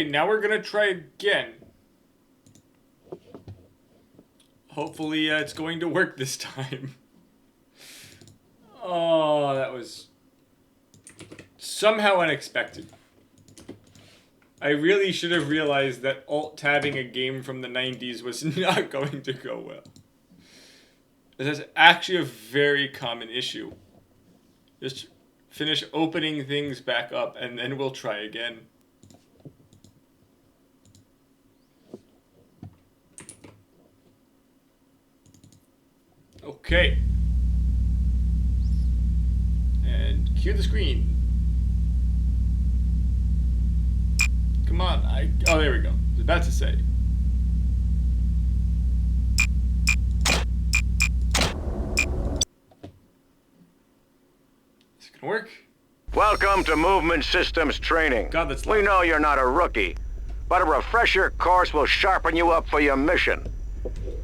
Now we're gonna try again. Hopefully it's going to work this time. Oh, that was somehow unexpected. I really should have realized that alt-tabbing a game from the 90s was not going to go well. This is actually a very common issue. Just finish opening things back up and then we'll try again. Okay. And cue the screen. Come on, oh, there we go. I was about to say. Is it gonna work? Welcome to Movement Systems Training. God, that's loud. We know you're not a rookie, but a refresher course will sharpen you up for your mission.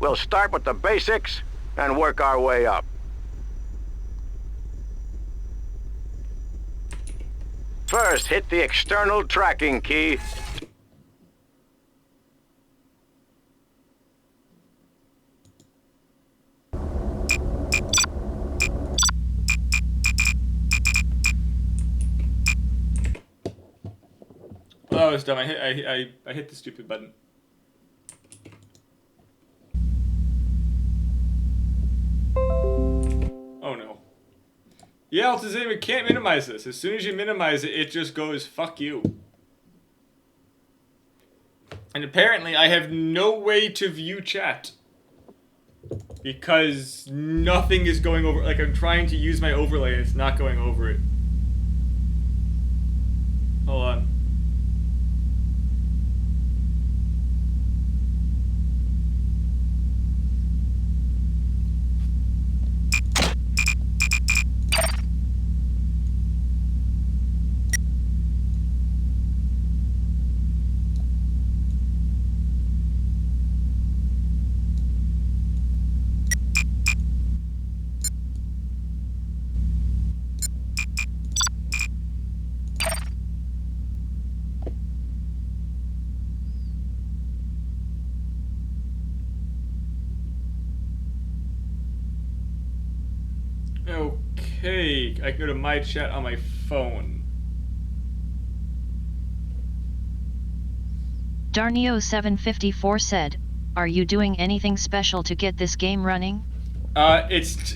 We'll start with the basics and work our way up. First, hit the external tracking key. Oh, it's dumb. I hit the stupid button. Oh no. Yeah, Altazim, we can't minimize this. As soon as you minimize it, it just goes, fuck you. And apparently I have no way to view chat. Because nothing is going over, like I'm trying to use my overlay and it's not going over it. Hold on. Okay, I can go to my chat on my phone. Darnio754 said, "Are you doing anything special to get this game running?" It's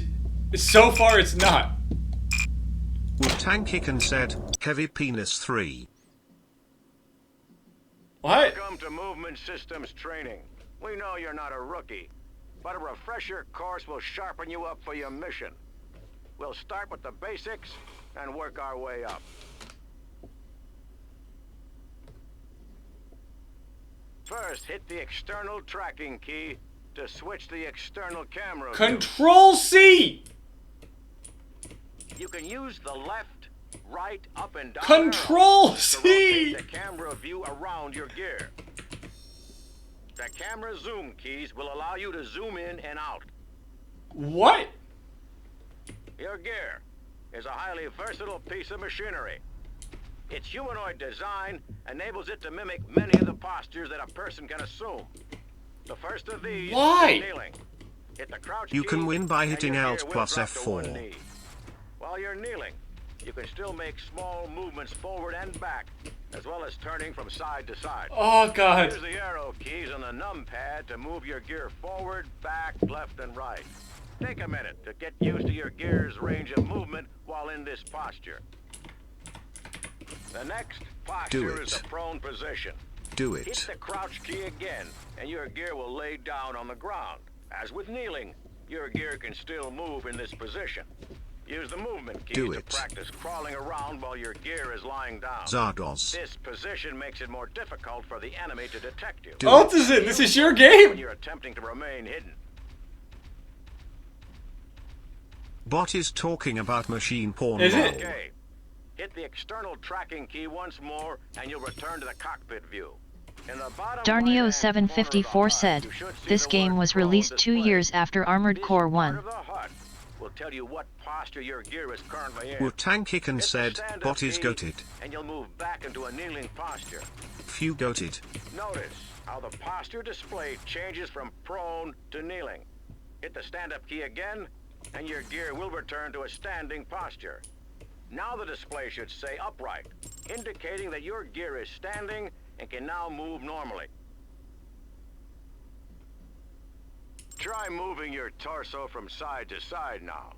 so far it's not. Tankican said, "Heavy penis 3." What? Welcome to Movement Systems Training. We know you're not a rookie, but a refresher course will sharpen you up for your mission. We'll start with the basics and work our way up. First, hit the external tracking key to switch the external camera view. Control C! You can use the left, right, up and down Control arrows to C! rotate the camera view around your gear. The camera zoom keys will allow you to zoom in and out. What? Your gear is a highly versatile piece of machinery. Its humanoid design enables it to mimic many of the postures that a person can assume. The first of these Why? is kneeling. Hit the crouch You key can win by and hitting your gear Alt will plus drop to one F4. knee. While you're kneeling, you can still make small movements forward and back, as well as turning from side to side. Oh god. Use the arrow keys on the numpad to move your gear forward, back, left, and right. Take a minute to get used to your gear's range of movement while in this posture. The next posture is the prone position. Do Hit it. the crouch key again, and your gear will lay down on the ground. As with kneeling, your gear can still move in this position. Use the movement keys Do to it. practice crawling around while your gear is lying down. Zardoz. This position makes it more difficult for the enemy to detect you. Do Altazim, this is your When game! you're attempting to remain hidden. Bot is talking about machine porn. Is lol. it? Okay. Hit the external tracking key once more, and you'll return to the cockpit view. In the bottom right-hand corner of the Darnio754 HUD, said, you should see "This the game word was prone released 2 displayed. years after Armored This Core part 1. of the HUD will will tell you what posture your gear is currently in. Wutankikan Hit the said, stand-up bot is key, goated. and you'll move back into a kneeling posture. Few goated. Notice how the posture display changes from prone to kneeling. Hit the stand-up key again, and your gear will return to a standing posture. Now the display should say upright, indicating that your gear is standing and can now move normally. Try moving your torso from side to side now.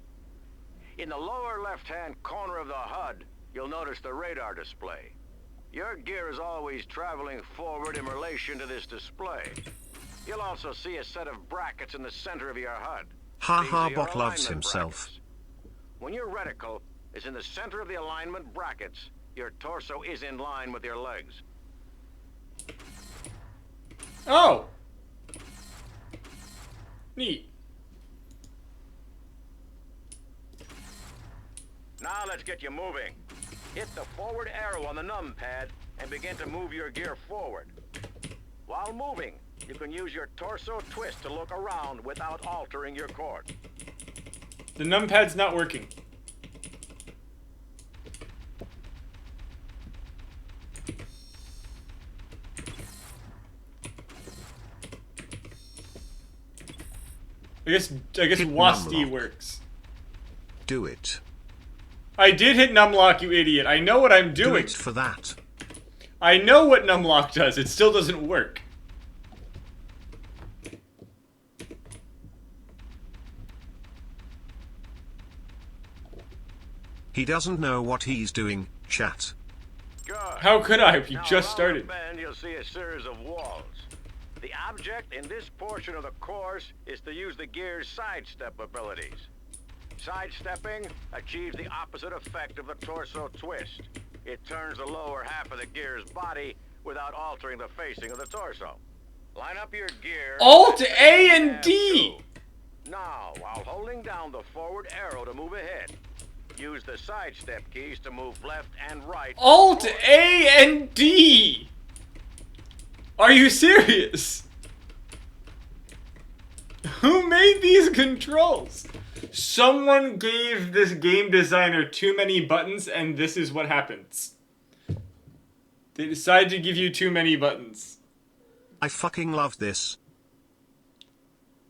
In the lower left-hand corner of the HUD, you'll notice the radar display. Your gear is always traveling forward in relation to this display. You'll also see a set of brackets in the center of your HUD. Ha These ha, are your bot loves alignment himself. brackets. When your reticle is in the center of the alignment brackets, your torso is in line with your legs. Oh! Neat. Now let's get you moving. Hit the forward arrow on the numpad and begin to move your gear forward. While moving, you can use your torso twist to look around without altering your course. The numpad's not working. I guess Hit WASD numlock. works. Do it. I did hit numlock, you idiot. I know what I'm Do doing. it for that. I know what numlock does. It still doesn't work. He doesn't know what he's doing, chat. Good. How could I? We Now, just around started. the bend, you'll see a series of walls. The object in this portion of the course is to use the gear's sidestep abilities. Sidestepping achieves the opposite effect of the torso twist. It turns the lower half of the gear's body without altering the facing of the torso. Line up your gear. Alt and A and tab D. 2. Now, while holding down the forward arrow to move ahead, use the sidestep keys to move left and right. Alt A and D. Are you serious? Who made these controls? Someone gave this game designer too many buttons, and this is what happens. They decide to give you too many buttons. I fucking love this.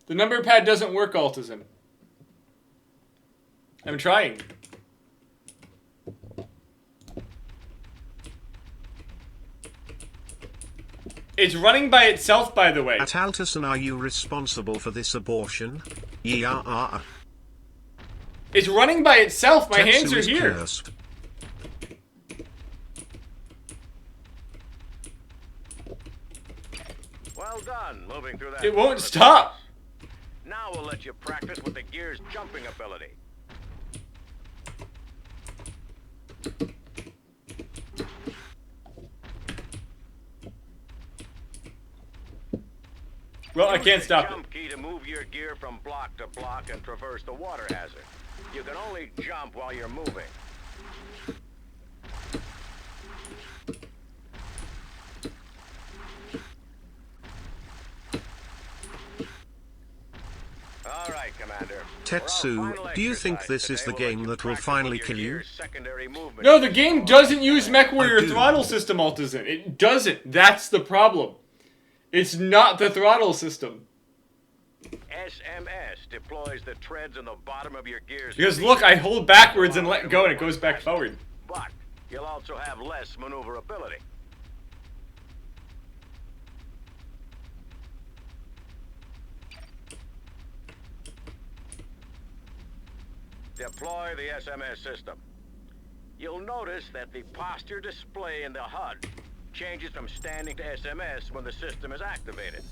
The number pad doesn't work, Altism. I'm trying. It's running by itself, by the way. At Altison, are you responsible for this abortion? Yeah. It's running by itself. My hands Tetsu are is here. cursed. Well done, moving through that. It won't part of the stop. course. Now we'll let you practice with the gear's jumping ability. Well, I can't Use the stop it. jump key to move your gear from block to block and traverse the water hazard. You can only jump while you're moving. All right, Commander. Tetsu, do you think this is the game that will finally kill you? No, the game doesn't use MechWarrior I do. throttle system, Altism. It doesn't. That's the problem. It's not the throttle system. SMS deploys the treads on the bottom of your gears. Because look, I hold backwards and let go and it goes back forward. But you'll also have less maneuverability. Deploy the SMS system. You'll notice that the posture display in the HUD changes from standing to SMS when the system is activated.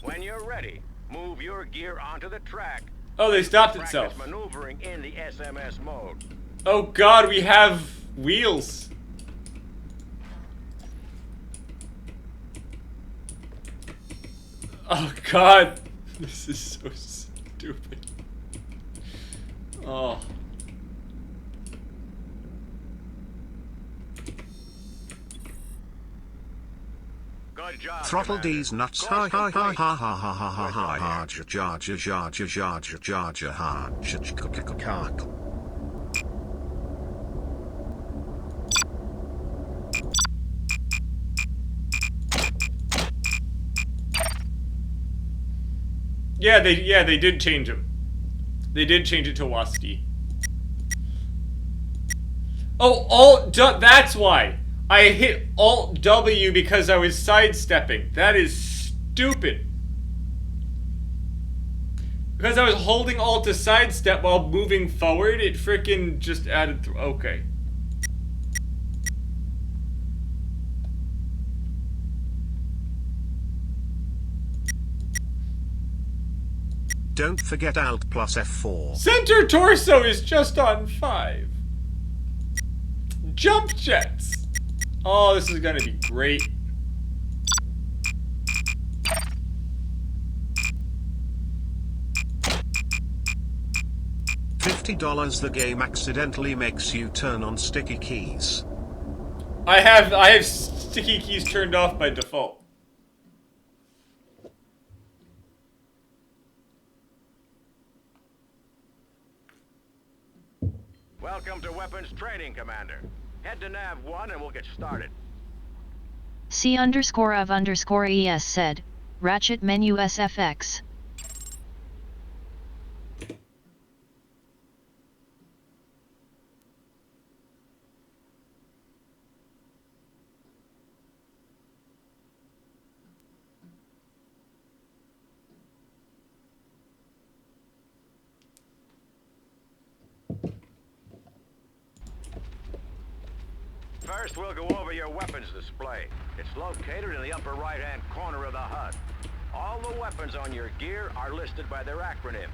When you're ready, move your gear onto the track. Oh, they stopped Practice itself. maneuvering in the SMS mode. Oh god, we have wheels. Oh god. This is so stupid. Oh. Good Good job, Throttle Commander. D's nuts. Course Ha ha ha complete. ha ha ha ha ha ha ha jar jar jar jar jar jar jar jar ha jar. Yeah, they did change him. They did change it to Wasti. Oh, that's why. I hit Alt W because I was sidestepping. That is stupid. Because I was holding Alt to sidestep while moving forward, it freaking just added through. Okay. Don't forget Alt plus F4. Center torso is just on 5. Jump jets. Oh, this is gonna be great. $50 the game accidentally makes you turn on sticky keys. I have sticky keys turned off by default. Welcome to Weapons Training, Commander. Head to Nav 1 and we'll get started. C_of_ES said, Ratchet menu SFX. First, we'll go over your weapons display. It's located in the upper right-hand corner of the HUD. All the weapons on your gear are listed by their acronyms.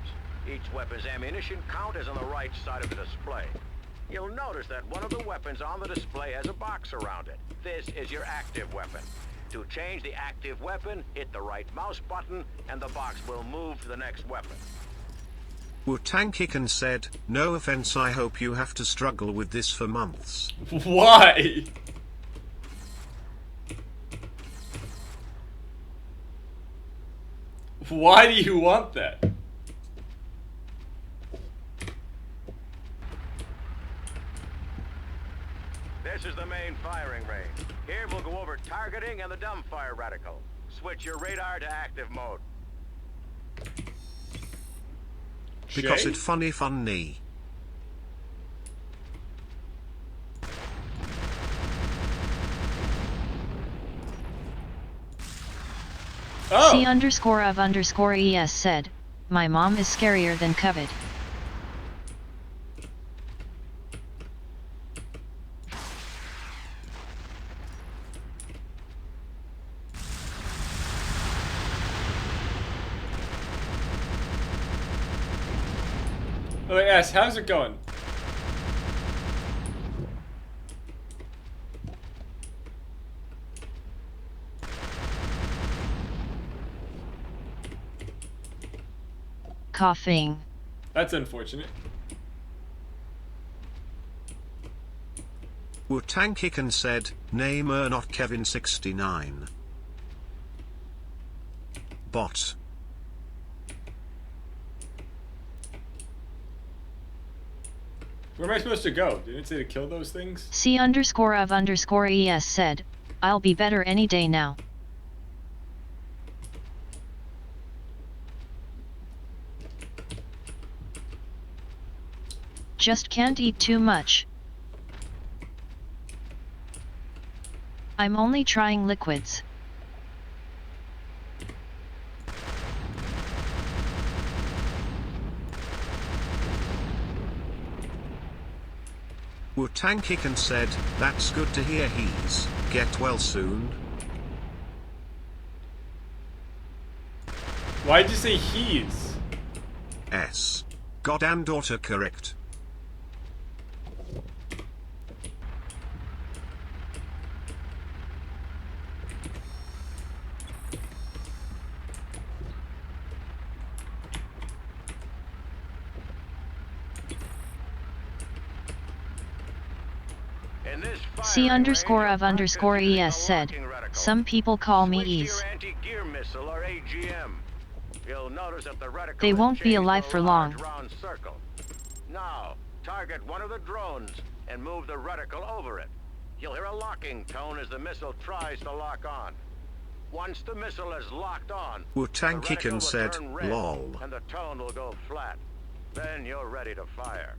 Each weapon's ammunition count is on the right side of the display. You'll notice that one of the weapons on the display has a box around it. This is your active weapon. To change the active weapon, hit the right mouse button, and the box will move to the next weapon. Wu-Tang Kicken said, no offense, I hope you have to struggle with this for months. Why? Why do you want that? This is the main firing range. Here we'll go over targeting and the dumbfire reticle. Switch your radar to active mode. Because Shay? it funny. Oh. C_of_ES said, my mom is scarier than COVID. Oh, yes, how's it going? Coughing. That's unfortunate. Wu-Tang Kicken said, name not Kevin69. Bot. Where am I supposed to go? Didn't it say to kill those things? C_of_ES said, I'll be better any day now. Just can't eat too much. I'm only trying liquids. Wu-Tang Kicken said, that's good to hear, he's get well soon. Why'd you say he's? S. Goddamn daughter correct. C_of_ES said, Some people call me Switch to Ease. your anti-gear missile or AGM. You'll notice that the reticle They has won't be changed alive to a for large long. round circle. Now, target one of the drones and move the reticle over it. You'll hear a locking tone as the missile tries to lock on. Once the missile is locked on, the Wu-Tang reticle Kicken will said, turn red, lol. and the tone will go flat. Then you're ready to fire.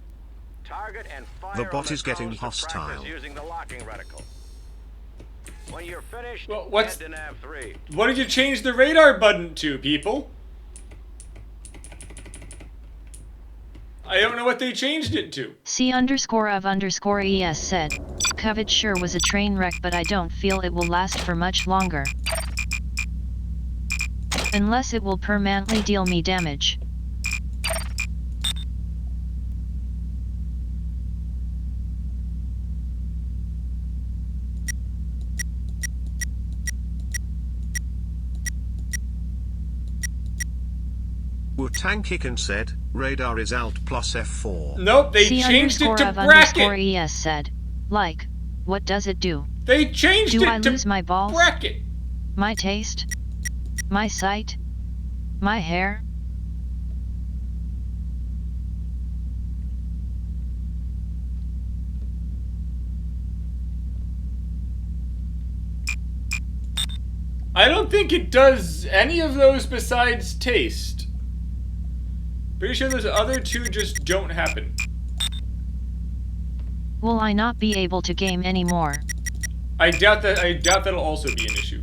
Target and fire The on bot the is getting drones to practice hostile. using the locking reticle. When you're finished, Well, what's- head to nav 3. What did you change the radar button to, people? I don't know what they changed it to. C_of_ES said, COVID sure was a train wreck, but I don't feel it will last for much longer. Unless it will permanently deal me damage. Wu-Tang Kicken said, radar is alt plus F4. Nope, they changed it to bracket. C_of_ES said, like, what does it do? They changed Do it I to lose my balls? bracket. My taste? My sight? My hair? I don't think it does any of those besides taste. Pretty sure those other two just don't happen. Will I not be able to game anymore? I doubt that'll also be an issue.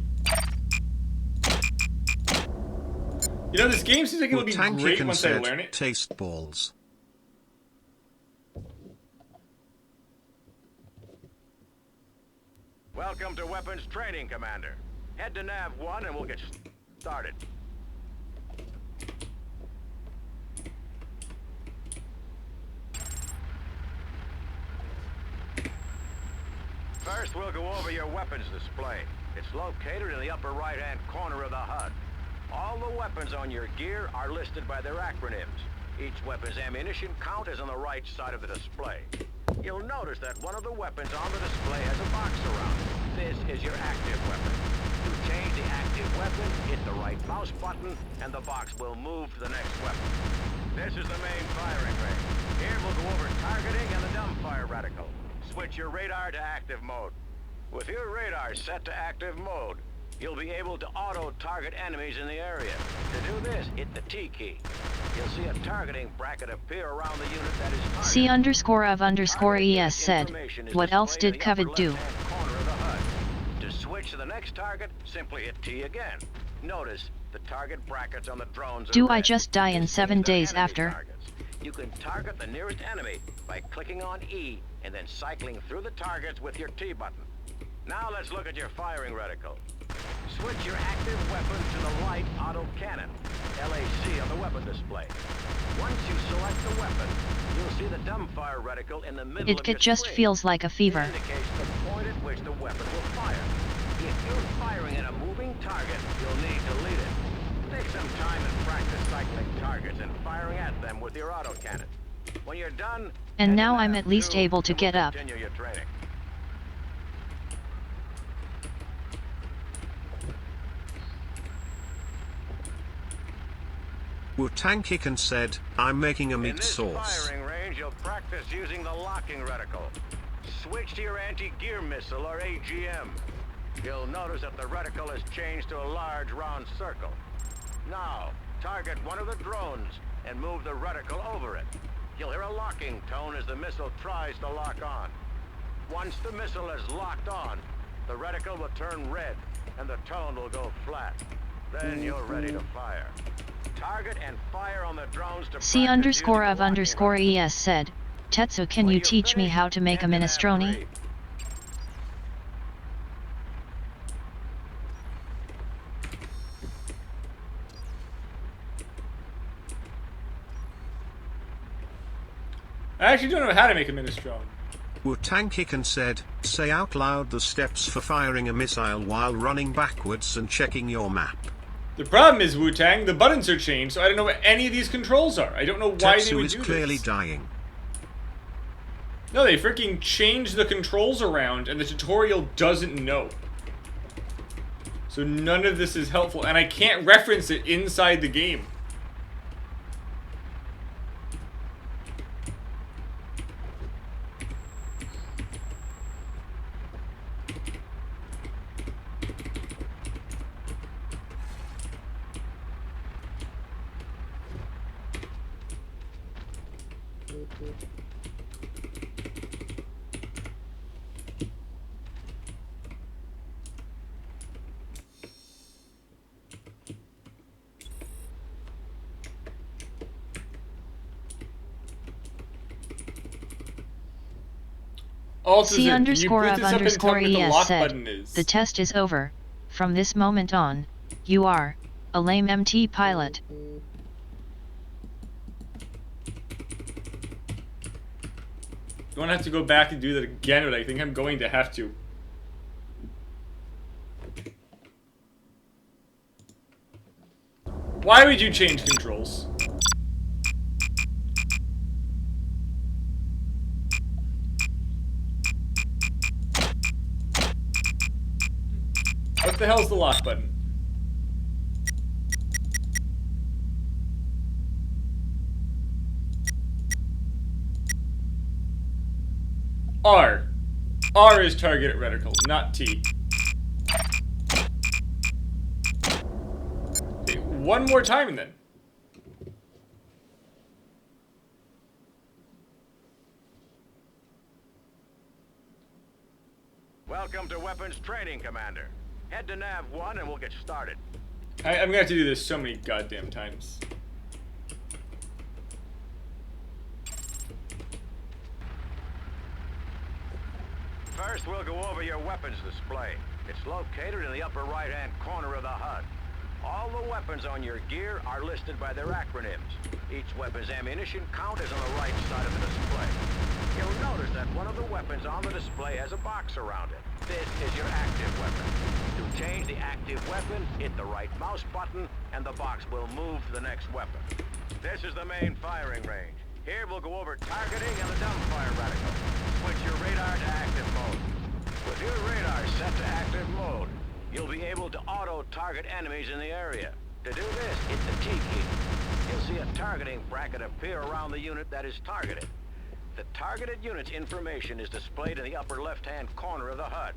You know, this game seems like it'll be Wu-Tang great Kicken once I said, learn it. taste balls. Welcome to Weapons Training, Commander. Head to nav 1 and we'll get started. First, we'll go over your weapons display. It's located in the upper right-hand corner of the HUD. All the weapons on your gear are listed by their acronyms. Each weapon's ammunition count is on the right side of the display. You'll notice that one of the weapons on the display has a box around it. This is your active weapon. To change the active weapon, hit the right mouse button, and the box will move to the next weapon. This is the main firing range. Here we'll go over targeting and the dumbfire reticle. Switch your radar to active mode. With your radar set to active mode, you'll be able to auto-target enemies in the area. To do this, hit the T key. You'll see a targeting bracket appear around the unit that is targeted. C_of_ES said, what else did COVID do? To switch to the next target, simply hit T again. Notice the target brackets on the drones are Do I red. just die in These 7 things are days enemy after? targets. You can target the nearest enemy by clicking on E and then cycling through the targets with your T button. Now let's look at your firing reticle. Switch your active weapon to the light auto cannon, LAC on the weapon display. Once you select the weapon, you'll see the dumbfire reticle in the middle of your It just screen. feels like a fever. It indicates the point at which the weapon will fire. If you're firing at a moving target, you'll need to lead it. Take some time and practice cycling targets and firing at them with your autocannon. When you're done, And head to now I'm nav at least 2 able to and we'll get up. continue your training. Wu-Tang Kicken said, I'm making a In meat this sauce. firing range, you'll practice using the locking reticle. Switch to your anti-gear missile or AGM. You'll notice that the reticle has changed to a large round circle. Now, target one of the drones and move the reticle over it. You'll hear a locking tone as the missile tries to lock on. Once the missile is locked on, the reticle will turn red and the tone will go flat. Then you're ready to fire. Target and fire on the drones to C_of_ES said, Tetsu, can you teach me how to make a minestrone? I actually don't know how to make a minestrone. Wu-Tang Kicken said, say out loud the steps for firing a missile while running backwards and checking your map. The problem is, Wu-Tang, the buttons are changed, so I don't know what any of these controls are. I don't know why they Tetsu would is do clearly this. dying. No, they freaking changed the controls around, and the tutorial doesn't know. So none of this is helpful, and I can't reference it inside the game. C underscore of underscore ES said, is? the test is over. From this moment on, you are a lame MT pilot. You won't have to go back and do that again, but I think I'm going to have to. Why would you change controls? What the hell's the lock button? R. R is target at reticle, not T. Okay, one more time then. Welcome to Weapons Training, Commander. Head to Nav 1 and we'll get started. I'm gonna have to do this so many goddamn times. First, we'll go over your weapons display. It's located in the upper right-hand corner of the HUD. All the weapons on your gear are listed by their acronyms. Each weapon's ammunition count is on the right side of the display. You'll notice that one of the weapons on the display has a box around it. This is your active weapon. To change the active weapon, hit the right mouse button, and the box will move to the next weapon. This is the main firing range. Here we'll go over targeting and the dumbfire reticle. Switch your radar to active mode. With your radar set to active mode, you'll be able to auto-target enemies in the area. To do this, hit the T key. You'll see a targeting bracket appear around the unit that is targeted. The targeted unit's information is displayed in the upper left-hand corner of the HUD.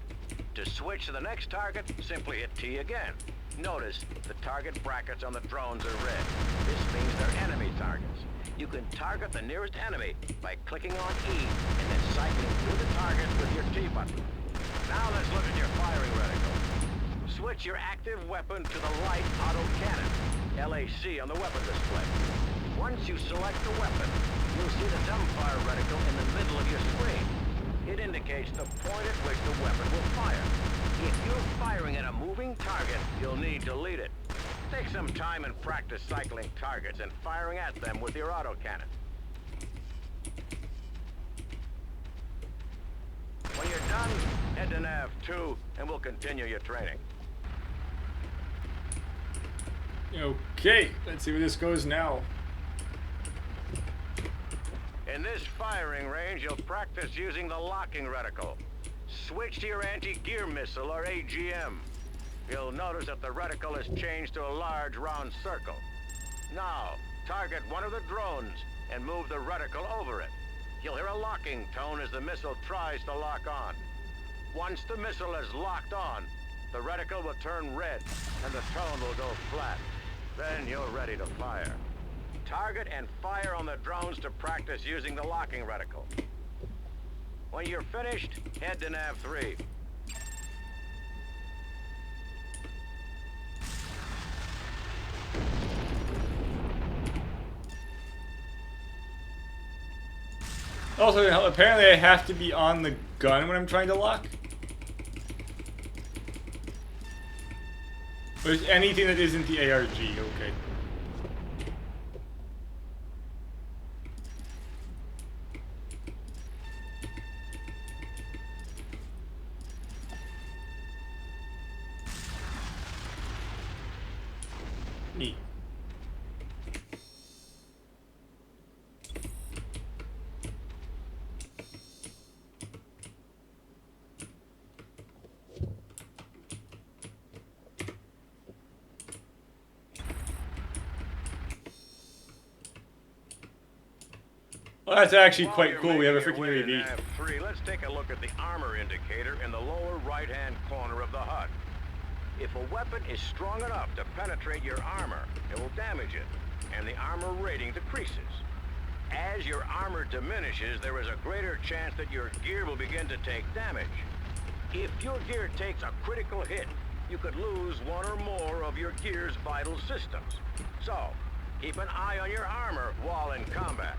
To switch to the next target, simply hit T again. Notice the target brackets on the drones are red. This means they're enemy targets. You can target the nearest enemy by clicking on E and then cycling through the target with your T button. Now let's look at your firing reticle. Switch your active weapon to the light auto cannon, LAC, on the weapon display. Once you select the weapon, you'll see the dumbfire reticle in the middle of your screen. It indicates the point at which the weapon will fire. If you're firing at a moving target, you'll need to lead it. Take some time and practice cycling targets and firing at them with your autocannon. When you're done, head to Nav 2 and we'll continue your training. Okay, let's see where this goes now. In this firing range, you'll practice using the locking reticle. Switch to your anti-gear missile, or AGM. You'll notice that the reticle has changed to a large round circle. Now, target one of the drones and move the reticle over it. You'll hear a locking tone as the missile tries to lock on. Once the missile is locked on, the reticle will turn red and the tone will go flat. Then you're ready to fire. Target and fire on the drones to practice using the locking reticle. When you're finished, head to Nav 3. Also, apparently I have to be on the gun when I'm trying to lock. Or is anything that isn't the ARG, okay. Neat. Well, that's actually While quite you're cool. We have a making freaking your way to UAV. nav 3, let's take a look at the armor indicator in the lower right-hand corner of the HUD. If a weapon is strong enough to penetrate your armor, it will damage it, and the armor rating decreases. As your armor diminishes, there is a greater chance that your gear will begin to take damage. If your gear takes a critical hit, you could lose one or more of your gear's vital systems. So, keep an eye on your armor while in combat.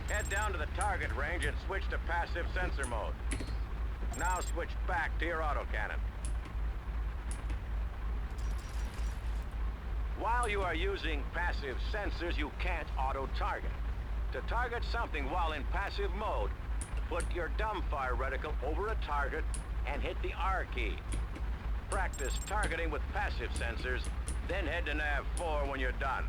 Head down to the target range and switch to passive sensor mode. Now switch back to your autocannon. While you are using passive sensors, you can't auto-target. To target something while in passive mode, put your dumbfire reticle over a target and hit the R key. Practice targeting with passive sensors, then head to nav 4 when you're done.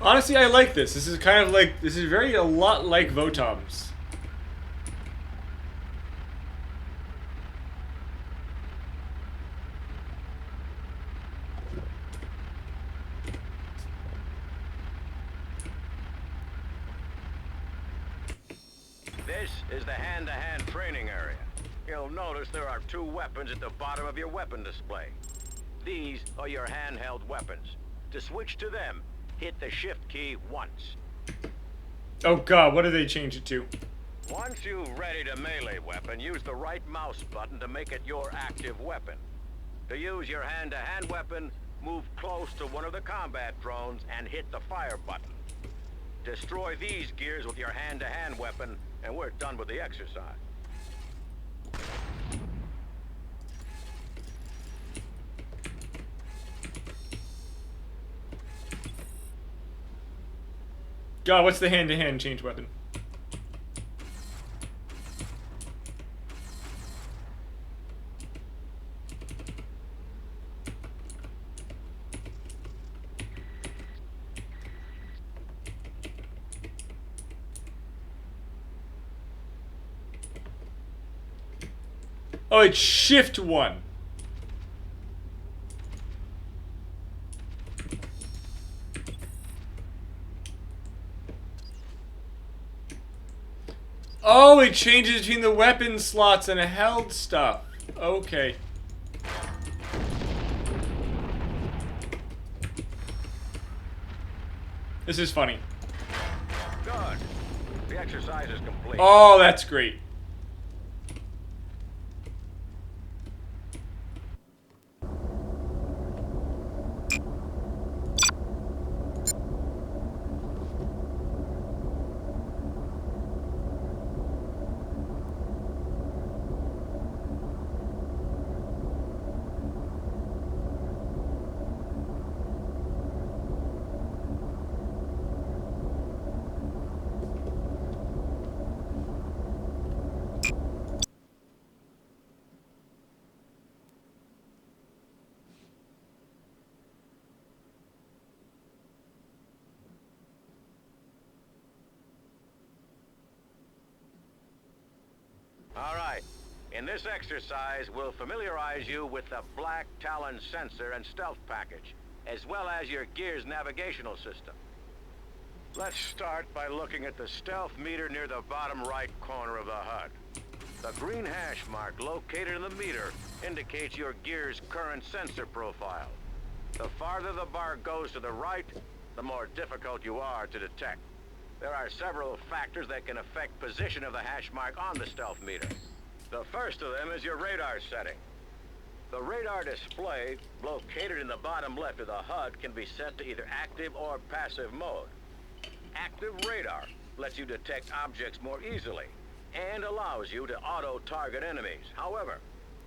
Honestly, I like this. This is kind of like, this is very a lot like Votom's. This is the hand-to-hand training area. You'll notice there are 2 weapons at the bottom of your weapon display. These are your handheld weapons. To switch to them, hit the shift key once. Oh god, what did they change it to? Once you've readied a melee weapon, use the right mouse button to make it your active weapon. To use your hand-to-hand weapon, move close to one of the combat drones and hit the fire button. Destroy these gears with your hand-to-hand weapon, and we're done with the exercise. God, what's the hand-to-hand change weapon? Oh, it's shift 1. Oh, it changes between the weapon slots and held stuff. Okay. This is funny. Good. The exercise is complete. Oh, that's great. All right. In this exercise, we'll familiarize you with the Black Talon sensor and stealth package, as well as your gear's navigational system. Let's start by looking at the stealth meter near the bottom right corner of the HUD. The green hash mark located in the meter indicates your gear's current sensor profile. The farther the bar goes to the right, the more difficult you are to detect. There are several factors that can affect position of the hash mark on the stealth meter. The first of them is your radar setting. The radar display, located in the bottom left of the HUD, can be set to either active or passive mode. Active radar lets you detect objects more easily and allows you to auto-target enemies. However,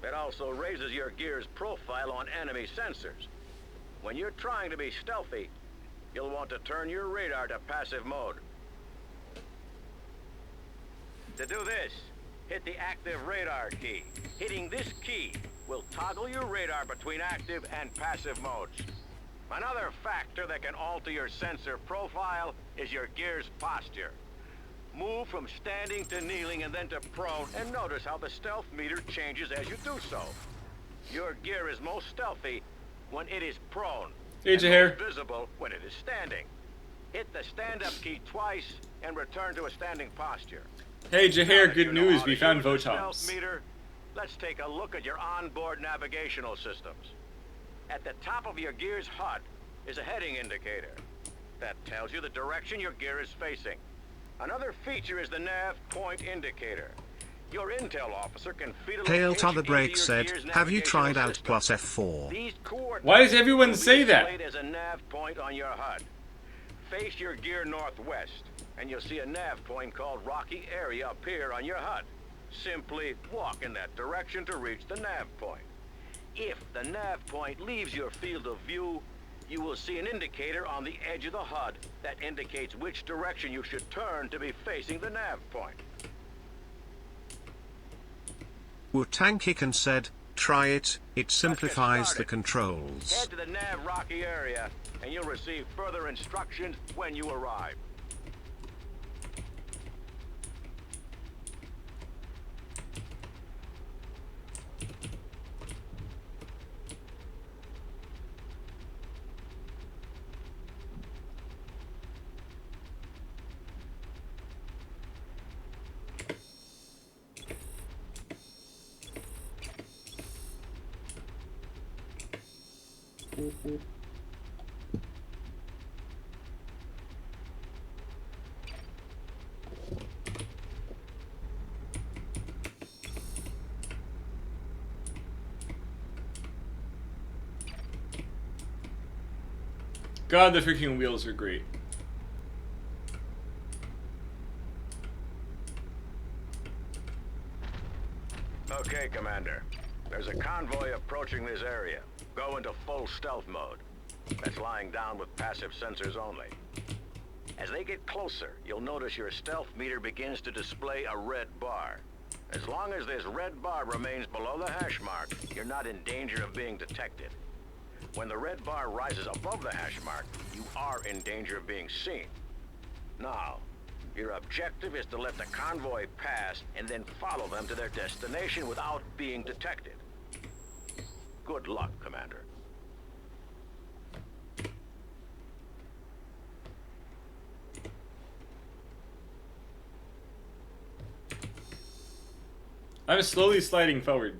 it also raises your gear's profile on enemy sensors. When you're trying to be stealthy, you'll want to turn your radar to passive mode. To do this, hit the active radar key. Hitting this key will toggle your radar between active and passive modes. Another factor that can alter your sensor profile is your gear's posture. Move from standing to kneeling and then to prone, and notice how the stealth meter changes as you do so. Your gear is most stealthy when it is prone, Hey, and Jaher. most visible when it is standing. Hit the stand-up key twice and return to a standing posture. Hey, Now Jaher, that good you know news. how We to found use the stealth Votoms. meter, let's take a look at your onboard navigational systems. At the top of your gear's HUD is a heading indicator. That tells you the direction your gear is facing. Another feature is the nav point indicator. Your intel officer can feed a Hail location to the into break your said, gear's have you tried navigational Alt system. plus F4? These coordinates Why does everyone will be say that? displayed as a nav point on your HUD. Face your gear northwest, and you'll see a nav point called Rocky Area appear on your HUD. Simply walk in that direction to reach the nav point. If the nav point leaves your field of view, you will see an indicator on the edge of the HUD that indicates which direction you should turn to be facing the nav point. Tankican said, try it, it simplifies the started. controls. Head to the nav Rocky Area, and you'll receive further instructions when you arrive. God, the freaking wheels are great. Okay, Commander. There's a convoy approaching this area. Go into full stealth mode. That's lying down with passive sensors only. As they get closer, you'll notice your stealth meter begins to display a red bar. As long as this red bar remains below the hash mark, you're not in danger of being detected. When the red bar rises above the hash mark, you are in danger of being seen. Now, your objective is to let the convoy pass and then follow them to their destination without being detected. Good luck, Commander. I'm slowly sliding forward.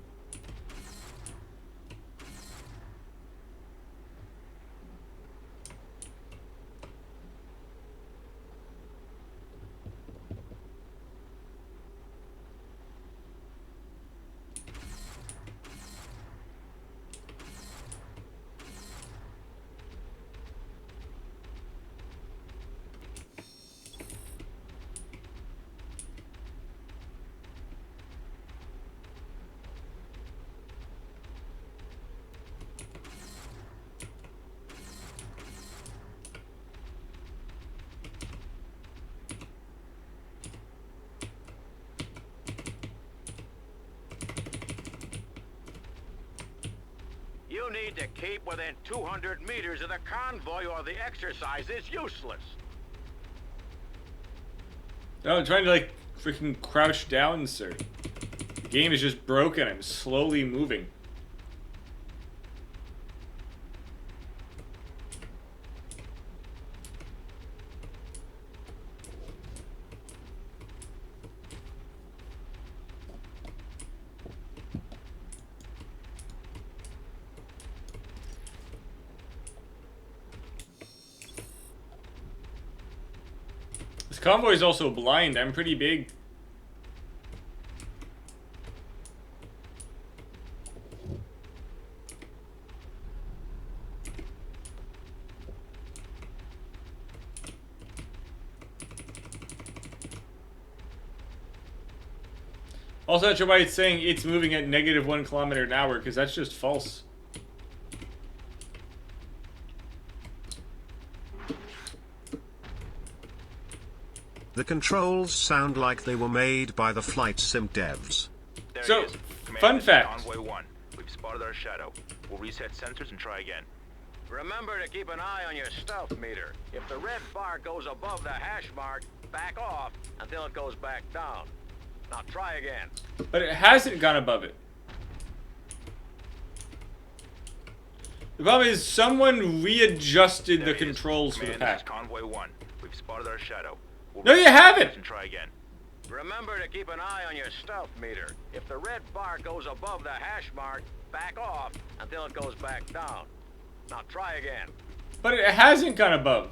You need to keep within 200 meters of the convoy or the exercise is useless. No, I'm trying to like freaking crouch down, sir. The game is just broken. I'm slowly moving. This convoy is also blind. I'm pretty big. Also, not sure why it's saying it's moving at -1 kilometer an hour, because that's just false. The controls sound like they were made by the flight sim devs. There So, he is. Command, fun this is fact. Convoy 1. We've spotted our shadow. We'll reset sensors and try again. Remember to keep an eye on your stealth meter. If the red bar goes above the hash mark, back off until it goes back down. Now try again. But it hasn't gone above it. The problem is someone readjusted There the he is. controls for the Command, this is pack. Convoy 1. We've spotted our shadow. We'll No, you reset haven't! sensors and try again. Remember to keep an eye on your stealth meter. If the red bar goes above the hash mark, back off until it goes back down. Now try again. But it hasn't gone above.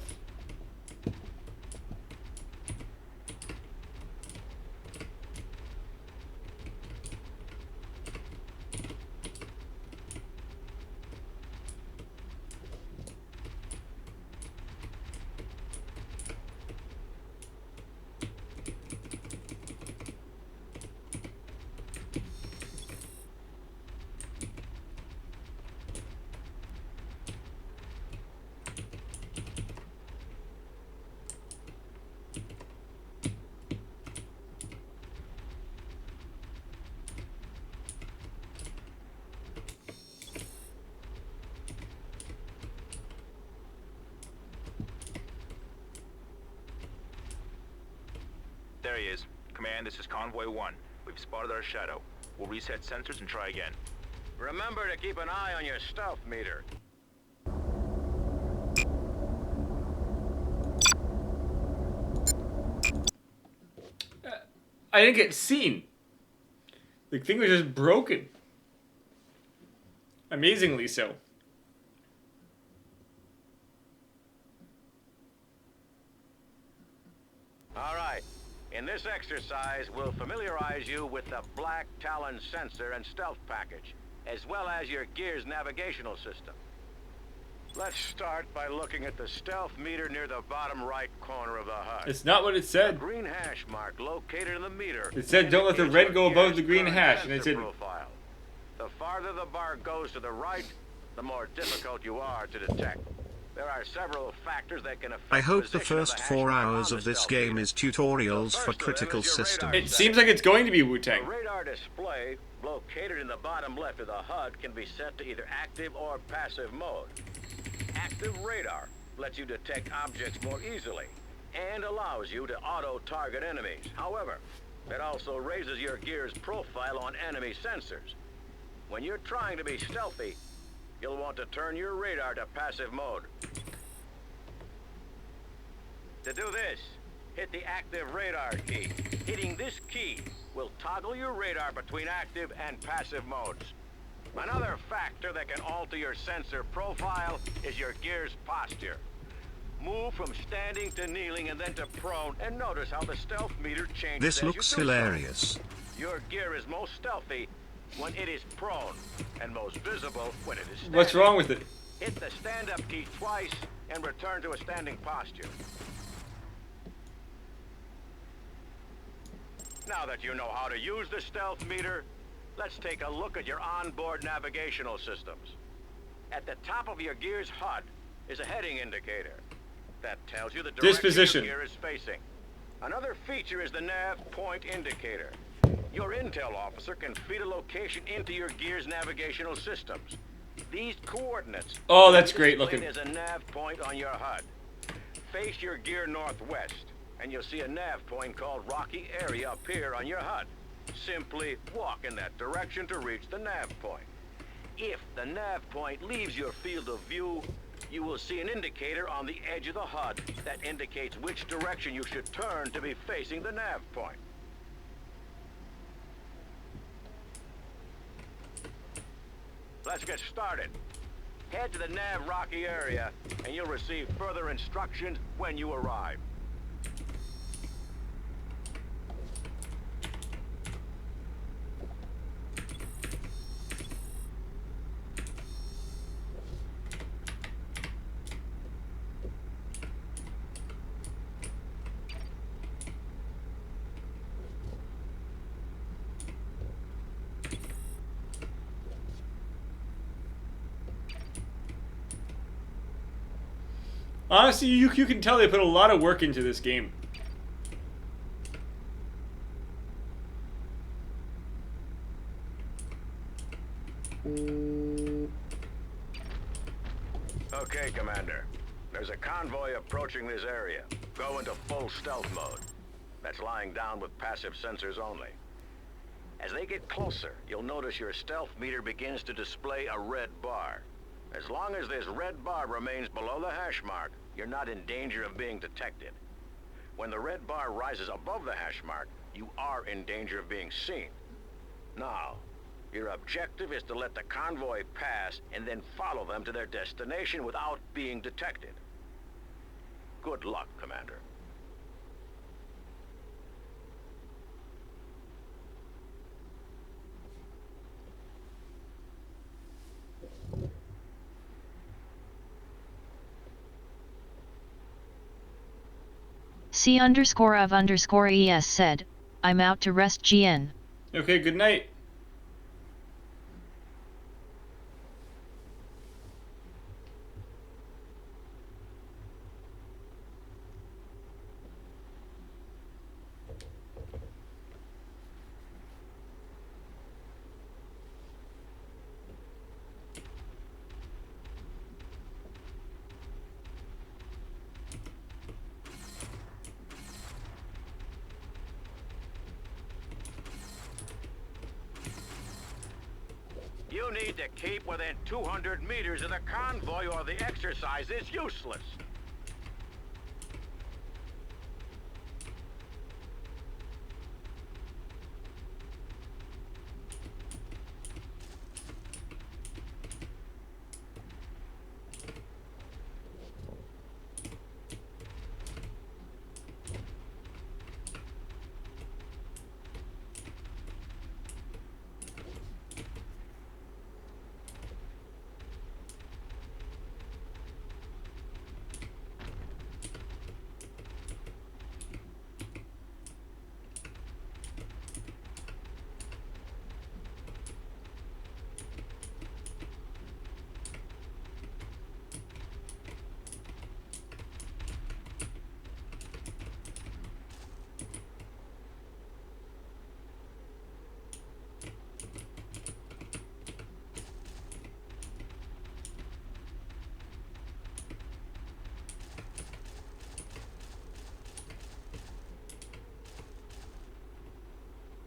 There he is. Command, this is Convoy 1. We've spotted our shadow. We'll reset sensors and try again. Remember to keep an eye on your stealth meter. I didn't get seen. The thing was just broken. Amazingly so. All right. In this exercise, we'll familiarize you with the Black Talon sensor and stealth package, as well as your gear's navigational system. Let's start by looking at the stealth meter near the bottom right corner of the HUD. It's not what it The said. green hash mark located in the meter. It said don't let the indicates red go your above gear's the green current hash, and it sensor said profile. The farther the bar goes to the right, the more difficult you are to detect. There are several factors that can affect I hope the position of first hash 4 mark hours on of the this stealth game meter. is tutorials The for first of them critical is your radar systems. it seems like it's going to be Wu-Tang. The radar display, located in the bottom left of the HUD, can be set to either active or passive mode. Active radar lets you detect objects more easily and allows you to auto-target enemies. However, it also raises your gear's profile on enemy sensors. When you're trying to be stealthy, you'll want to turn your radar to passive mode. To do this, hit the active radar key. Hitting this key will toggle your radar between active and passive modes. Another factor that can alter your sensor profile is your gear's posture. Move from standing to kneeling and then to prone, and notice how the stealth meter changes This as you looks do so. hilarious. Your gear is most stealthy when it is prone, and most visible when it is standing. What's wrong with it? Hit the stand-up key twice and return to a standing posture. Now that you know how to use the stealth meter, let's take a look at your onboard navigational systems. At the top of your gear's HUD is a heading indicator that tells you the direction Disposition. your gear is facing. Another feature is the nav point indicator. Your intel officer can feed a location into your gear's navigational systems. These coordinates Oh, that's will be great displayed looking. as a nav point on your HUD. Face your gear northwest, and you'll see a nav point called Rocky Area appear on your HUD. Simply walk in that direction to reach the nav point. If the nav point leaves your field of view, you will see an indicator on the edge of the HUD that indicates which direction you should turn to be facing the nav point. Let's get started. Head to the nav Rocky area, and you'll receive further instructions when you arrive. Honestly, you can tell they put a lot of work into this game. Okay, Commander. There's a convoy approaching this area. Go into full stealth mode. That's lying down with passive sensors only. As they get closer, you'll notice your stealth meter begins to display a red bar. As long as this red bar remains below the hash mark, you're not in danger of being detected. When the red bar rises above the hash mark, you are in danger of being seen. Now, your objective is to let the convoy pass and then follow them to their destination without being detected. Good luck, Commander. C_of_ES said, I'm out to rest GN. Okay, good night. You need to keep within 200 meters of the convoy or the exercise is useless.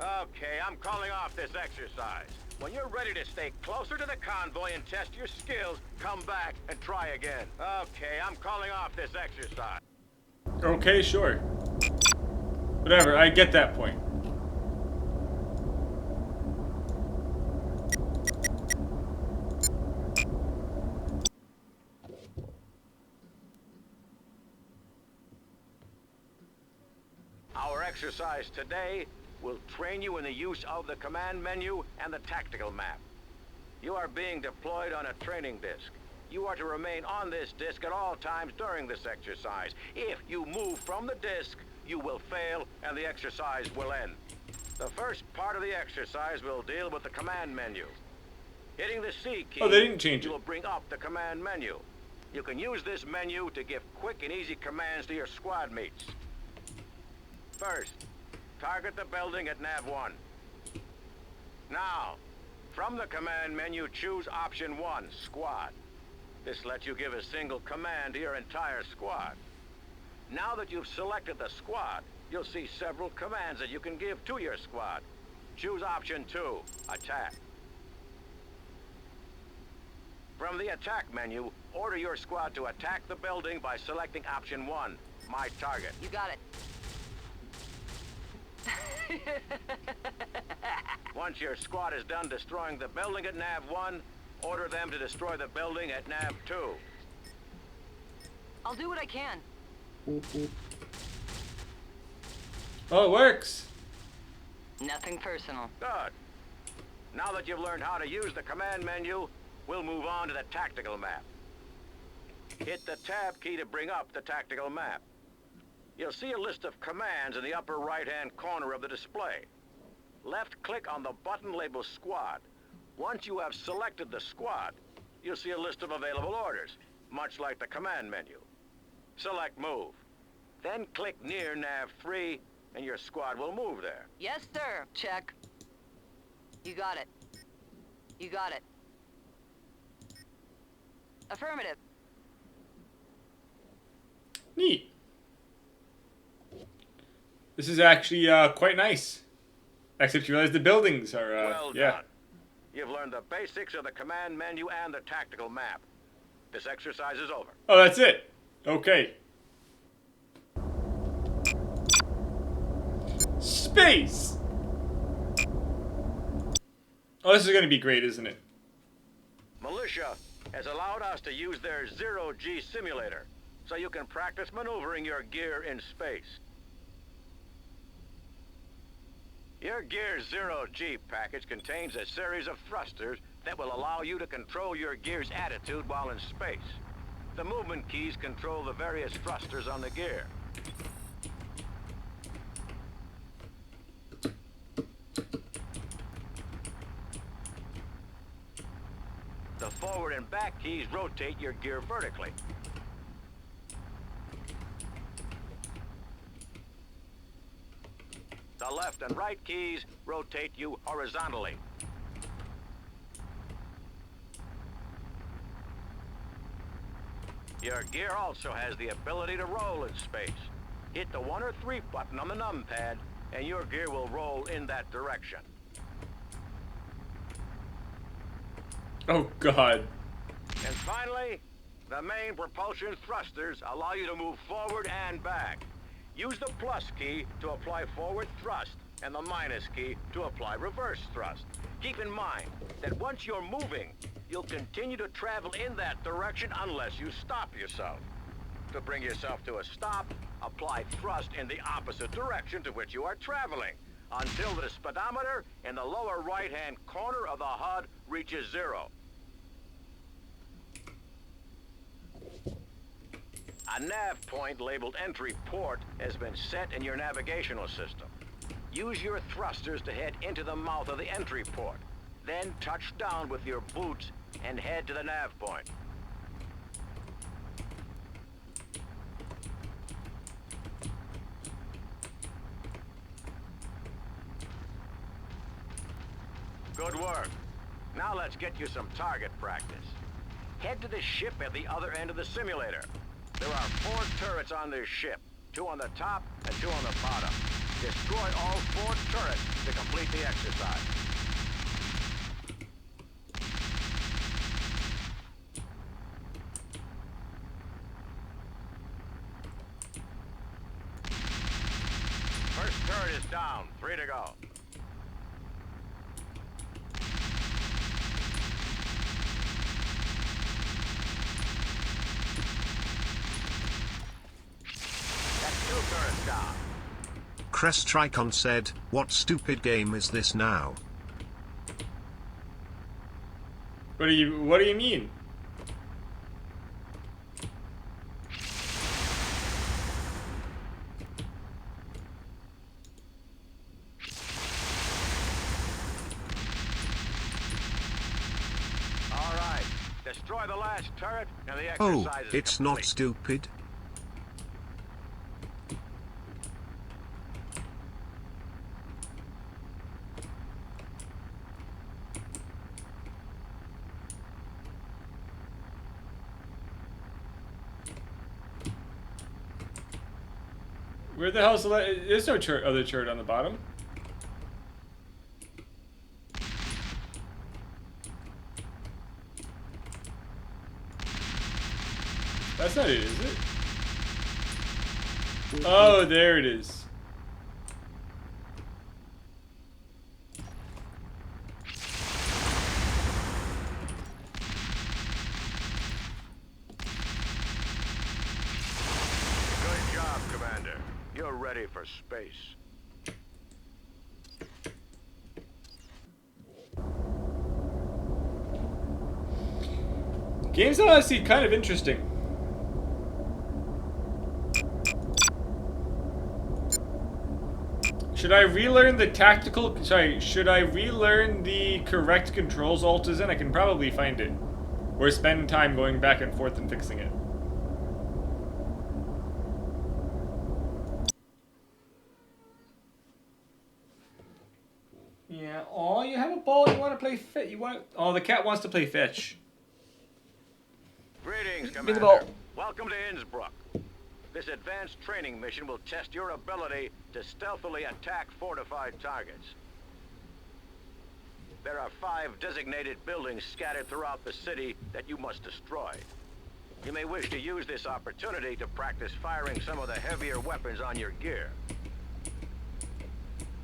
Okay, I'm calling off this exercise. When you're ready to stay closer to the convoy and test your skills, come back and try again. Okay, I'm calling off this exercise. Okay, sure. Whatever, I get that point. Our exercise today will train you in the use of the command menu and the tactical map. You are being deployed on a training disc. You are to remain on this disc at all times during this exercise. If you move from the disc, you will fail and the exercise will end. The first part of the exercise will deal with the command menu. Hitting the C key, Oh, they didn't change you it. will bring up the command menu. You can use this menu to give quick and easy commands to your squad mates. First, target the building at nav 1. Now, from the command menu, choose option 1, squad. This lets you give a single command to your entire squad. Now that you've selected the squad, you'll see several commands that you can give to your squad. Choose option 2, attack. From the attack menu, order your squad to attack the building by selecting option 1, my target. You got it. Once your squad is done destroying the building at nav 1, order them to destroy the building at nav 2. I'll do what I can. Oh, it works. Nothing personal. Good. Now that you've learned how to use the command menu, we'll move on to the tactical map. Hit the tab key to bring up the tactical map. You'll see a list of commands in the upper right-hand corner of the display. Left-click on the button labeled Squad. Once you have selected the squad, you'll see a list of available orders, much like the command menu. Select Move. Then click near nav 3, and your squad will move there. Yes, sir. Check. You got it. You got it. Affirmative. Neat. This is actually quite nice. Except you realize the buildings are, Well yeah. done. You've learned the basics of the command menu and the tactical map. This exercise is over. Oh, that's it. Okay. Space! Oh, this is going to be great, isn't it? Militia has allowed us to use their zero-G simulator, so you can practice maneuvering your gear in space. Your Gear Zero-G package contains a series of thrusters that will allow you to control your gear's attitude while in space. The movement keys control the various thrusters on the gear. The forward and back keys rotate your gear vertically. The left and right keys rotate you horizontally. Your gear also has the ability to roll in space. Hit the 1 or 3 button on the numpad, and your gear will roll in that direction. Oh, God. And finally, the main propulsion thrusters allow you to move forward and back. Use the plus key to apply forward thrust, and the minus key to apply reverse thrust. Keep in mind that once you're moving, you'll continue to travel in that direction unless you stop yourself. To bring yourself to a stop, apply thrust in the opposite direction to which you are traveling, until the speedometer in the lower right-hand corner of the HUD reaches 0. A nav point labeled entry port has been set in your navigational system. Use your thrusters to head into the mouth of the entry port. Then touch down with your boots and head to the nav point. Good work. Now let's get you some target practice. Head to the ship at the other end of the simulator. There are 4 turrets on this ship, 2 on the top and 2 on the bottom. Destroy all 4 turrets to complete the exercise. First turret is down, 3 to go. That's 2 turrets down. Crest Tricon said, "What stupid game is this now?" What do you mean? All right. Destroy the last turret and the Oh, exercise is it's complete. not stupid. Where the hell's the... There's no other turret on the bottom. That's not it, is it? Oh, there it is. Good job, Commander. You're ready for space. Game's honestly kind of interesting. Should I relearn the tactical... Sorry, should I relearn the correct controls Alt is in? I can probably find it. Or spend time going back and forth and fixing it. Yeah, oh, you have a ball, you want to play fetch. You want... Oh, the cat wants to play fetch. Greetings, Give me the Commander. ball. Welcome to Innsbruck. This advanced training mission will test your ability to stealthily attack fortified targets. There are 5 designated buildings scattered throughout the city that you must destroy. You may wish to use this opportunity to practice firing some of the heavier weapons on your gear.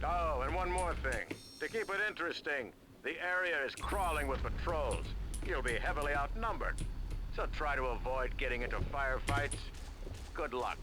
Oh, and one more thing. To keep it interesting, the area is crawling with patrols. You'll be heavily outnumbered, so try to avoid getting into firefights. Good luck.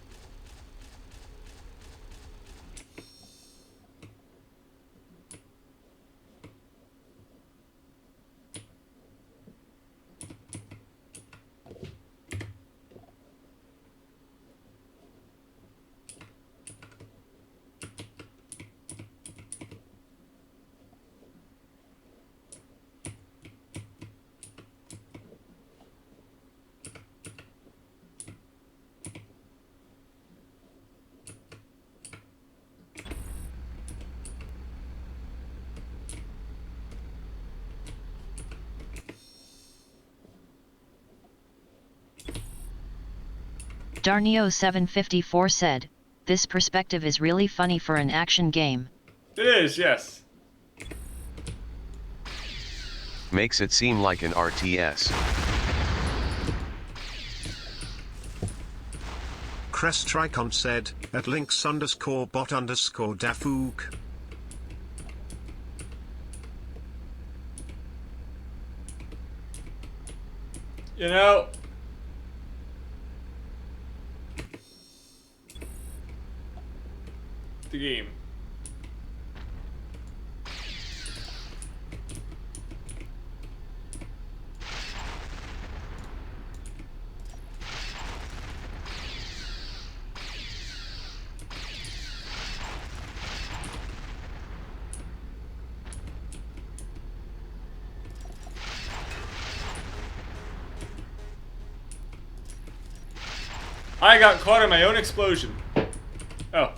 Darnio754 said, "This perspective is really funny for an action game." It is, yes. Makes it seem like an RTS. Crest Tricon said, at Lynx_bot_dafook. You know, the game. I got caught in my own explosion. Oh.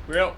Well.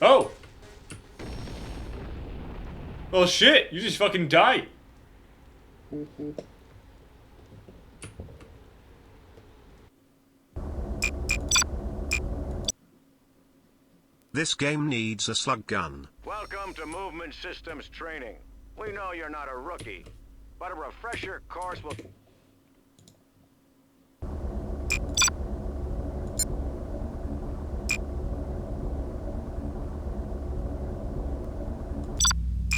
Oh! Well, shit! You just fucking died! This game needs a slug gun. Welcome to Movement Systems Training. We know you're not a rookie, but a refresher course will...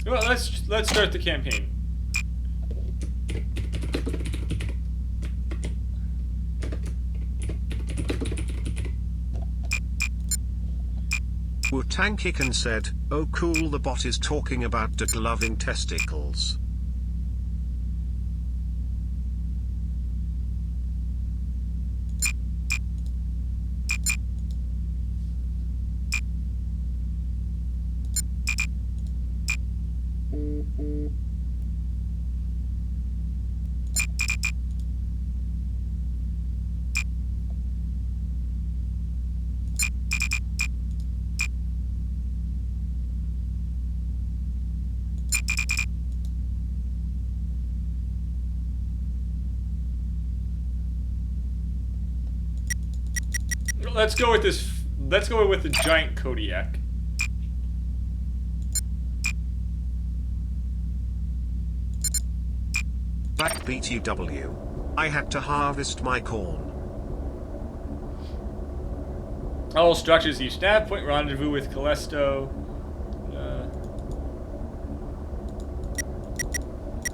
Well, let's start the campaign. Wu-Tang-Kicken said, oh cool, the bot is talking about dick-loving testicles. Let's go with this. Let's go with the giant Kodiak. Back BTW. I had to harvest my corn. All structures each nav point rendezvous with Callisto.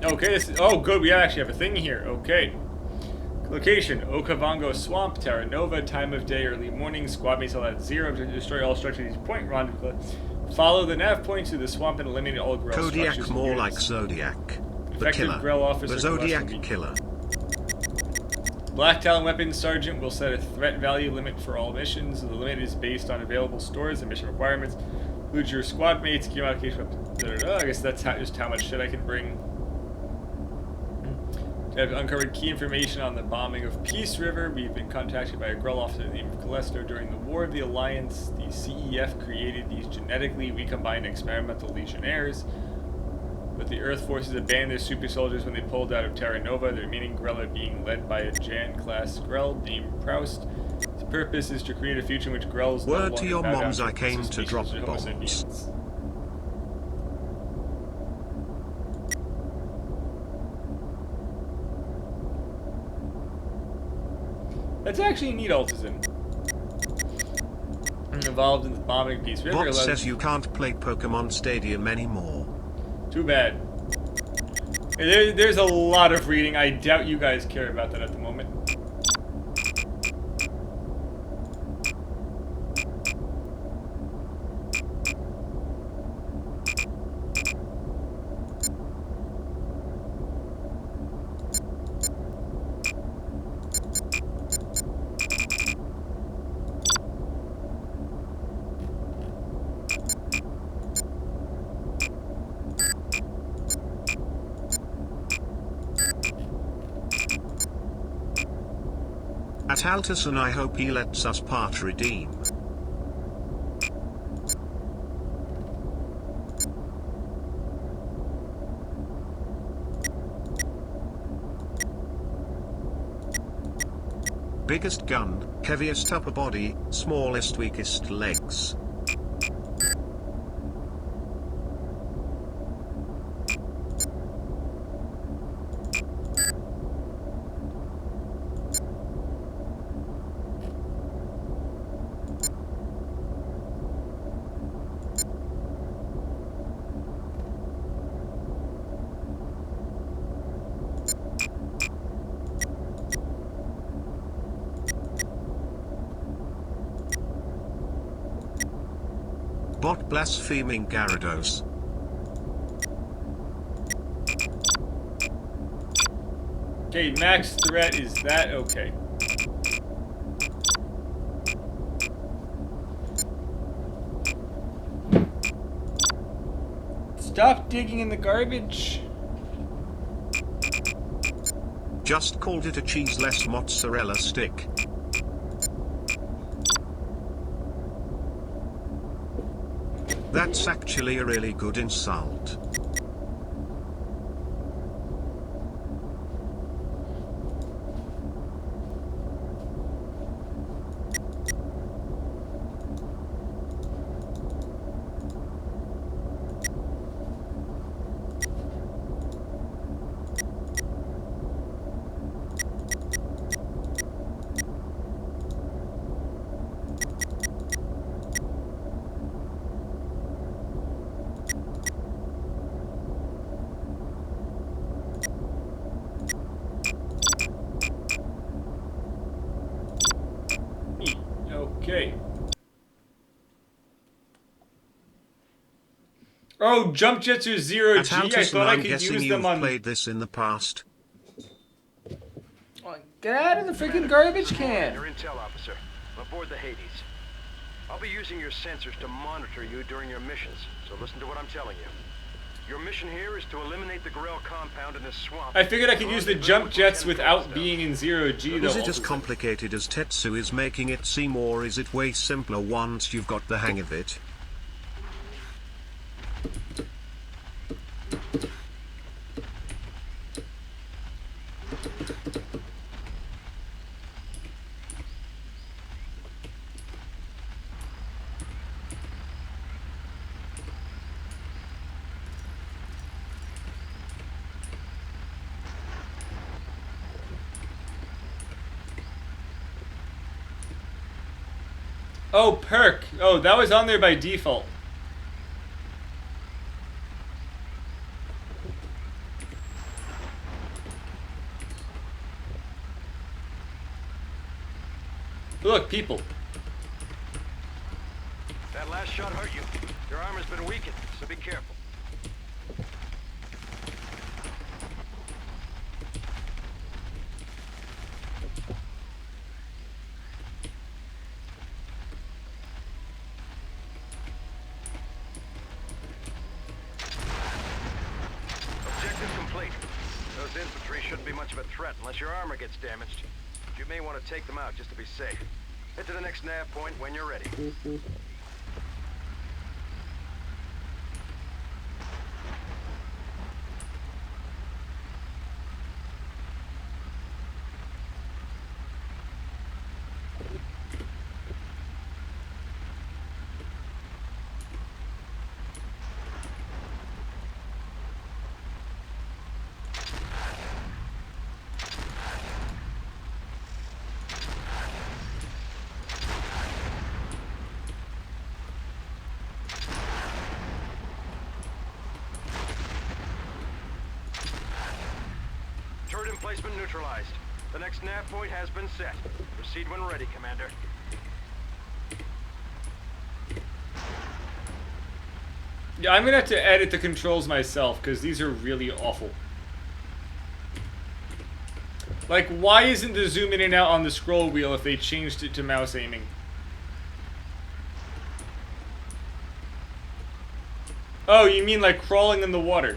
Okay, this is, oh good, we actually have a thing here. Okay. Location, Okavango Swamp, Terra Nova, time of day, early morning, squad mates allowed 0 to destroy all structures at each point, rendezvous. Follow the nav point to the swamp and eliminate all Grell Kodiak structures. more like Zodiac. The Effective killer. Grell officer. The Zodiac killer. Black Talon Weapons Sergeant will set a threat value limit for all missions. The limit is based on available stores and mission requirements. Include your squad mates, gear allocation weapons. I guess that's just how much shit I can bring. I've uncovered key information on the bombing of Peace River. We've been contacted by a Grell officer named Callisto. During the War of the Alliance, the CEF created these genetically recombined experimental legionnaires. But the Earth forces abandoned their super soldiers when they pulled out of Terra Nova, the remaining Grell are being led by a Jan-class Grell named Proust. Its purpose is to create a future in which Grells Word no longer to your bow down moms, I to came to drop suspicions of Homo bombs. sapiens. That's actually a neat Altizen. Involved in the bombing of Peace River. Bot says you can't play Pokemon Stadium anymore. Too bad. There's a lot of reading. I doubt you guys care about that at the moment. At Altison, I hope he lets us part redeem. Biggest gun, heaviest upper body, smallest weakest legs. Bot blaspheming Gyarados. Okay, max threat is that okay. Stop digging in the garbage. Just called it a cheeseless mozzarella stick. That's actually a really good insult. Okay. Oh, Jump Jets are 0G. At I Altison, thought I I'm could guessing use you've them on. played this in the past. Get out of the freaking garbage can. Your intel officer. I'm aboard the Hades. I'll be using your sensors to monitor you during your missions, so listen to what I'm telling you. Your mission here is to eliminate the Grell compound in this swamp. I figured I could use the Jump Jets without being in 0G though. Is it as complicated as Tetsu is making it seem, or is it way simpler once you've got the hang of it? Oh, perk. Oh, that was on there by default. Look, people. That last shot hurt you. Your armor's been weakened, so be careful. Objective complete. Those infantry shouldn't be much of a threat unless your armor gets damaged. You may want to take them out just to be safe. Head to the next nav point when you're ready. Turret emplacement neutralized. The next nav point has been set. Proceed when ready, Commander. Yeah, I'm gonna have to edit the controls myself, because these are really awful. Like, why isn't the zoom in and out on the scroll wheel if they changed it to mouse aiming? Oh, you mean like crawling in the water?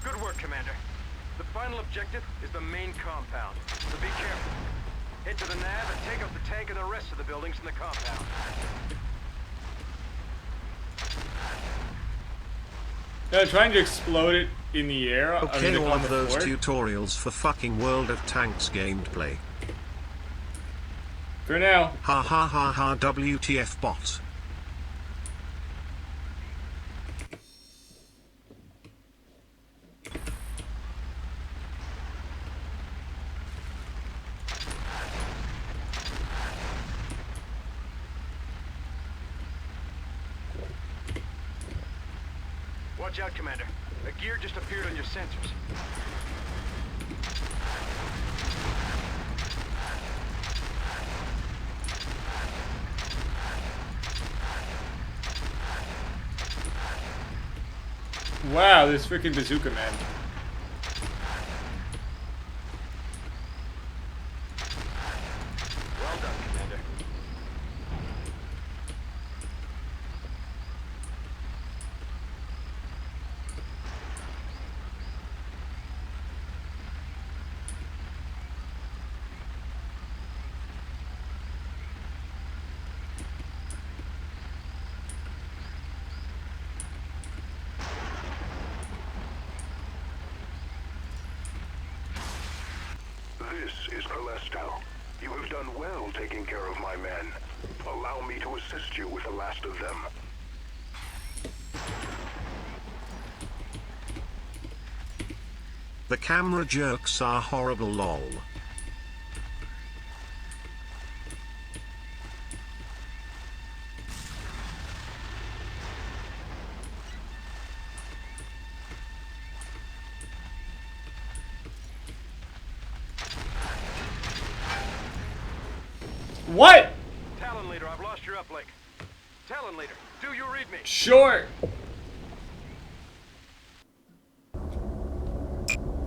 Good work, Commander. The final objective is the main compound, so be careful. Head to the nav and take out the tank and the rest of the buildings in the compound. Trying to explode it in the air. Okay, on one the of those floor. tutorials for fucking World of Tanks gameplay. For now. Ha ha ha ha WTF bot. Watch out, Commander. A gear just appeared on your sensors. Wow, this freaking bazooka man. Well done, Commander. This is Callisto. You have done well taking care of my men. Allow me to assist you with the last of them. The camera jerks are horrible lol. What? Talon Leader, I've lost your uplink. Talon Leader, do you read me? Sure.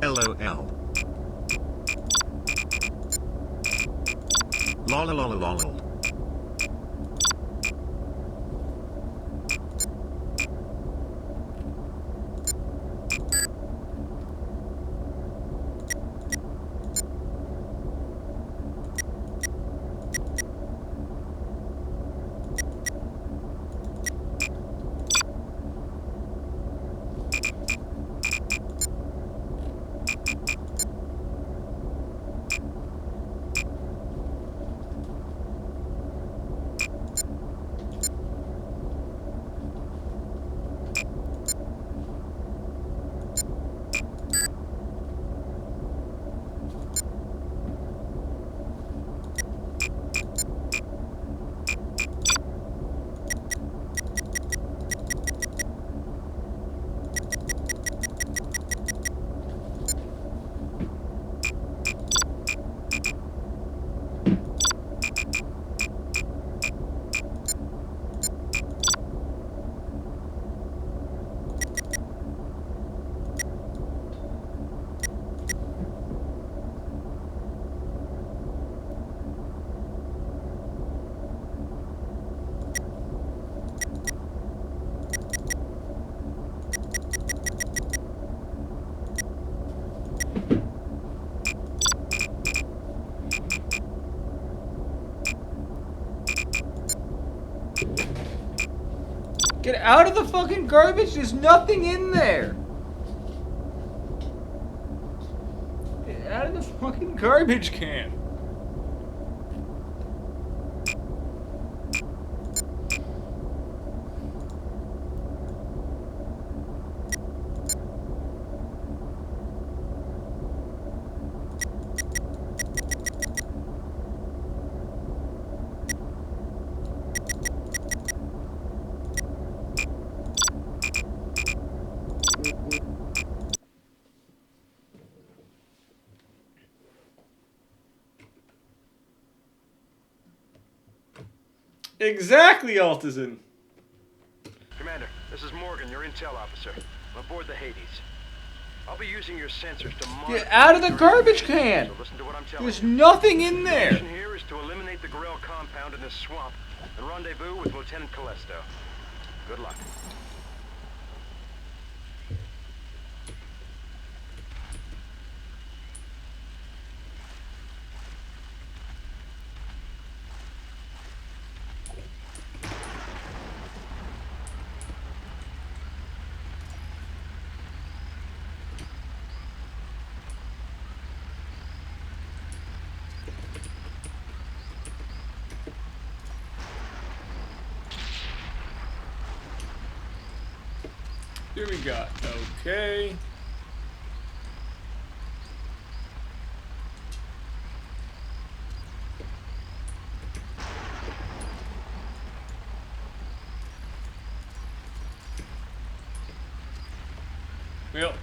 LOL. Lololololol. Get out of the fucking garbage. There's nothing in there. Get out of the fucking garbage can. Exactly, Altazin. Commander, this is Morgan, your intel officer. I'm aboard the Hades. I'll be using your sensors to monitor... Get out of the garbage can! So listen to what I'm telling There's you. nothing in there! The mission here is to eliminate the Gorell compound in this swamp and rendezvous with Lieutenant Callisto. Good luck. Here we got, okay. Well.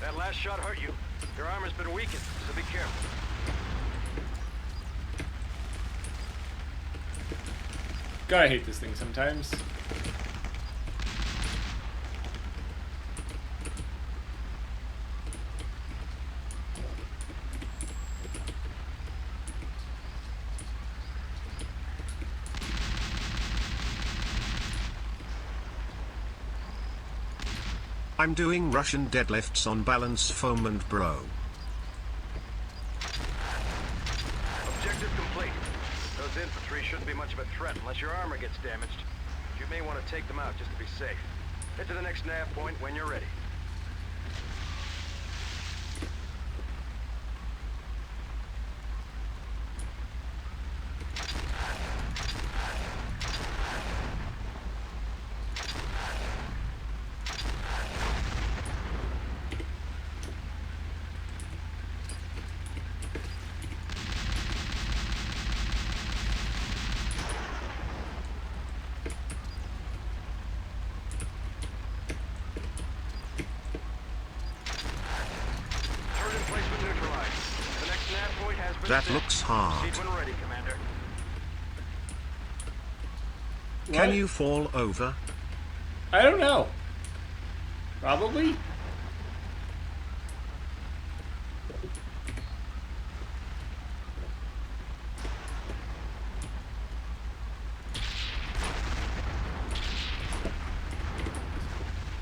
That last shot hurt you. Your armor's been weakened, so be careful. God, I hate this thing sometimes. I'm doing Russian deadlifts on balance foam and bro. Objective complete. Those infantry shouldn't be much of a threat unless your armor gets damaged. You may want to take them out just to be safe. Head to the next nav point when you're ready. That looks hard. Proceed when ready, Commander. Can What? you fall over? I don't know. Probably.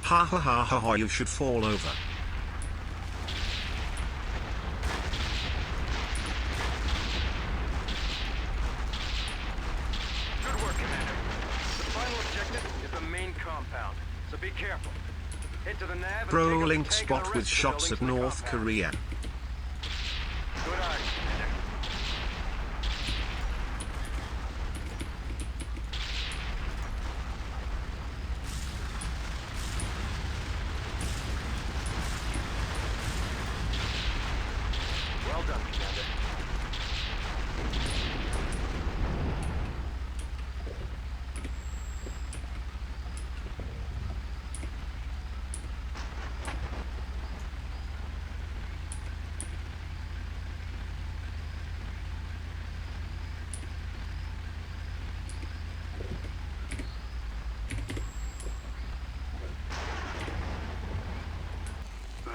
Ha ha ha ha ha, you should fall over. Good work, Commander. The final objective is the main compound, so be careful. Head to the nav and Bro take out the link tank and spot the with rest of the shots buildings at in the North compound. Korea. Good eyes, Commander. Well done, Commander.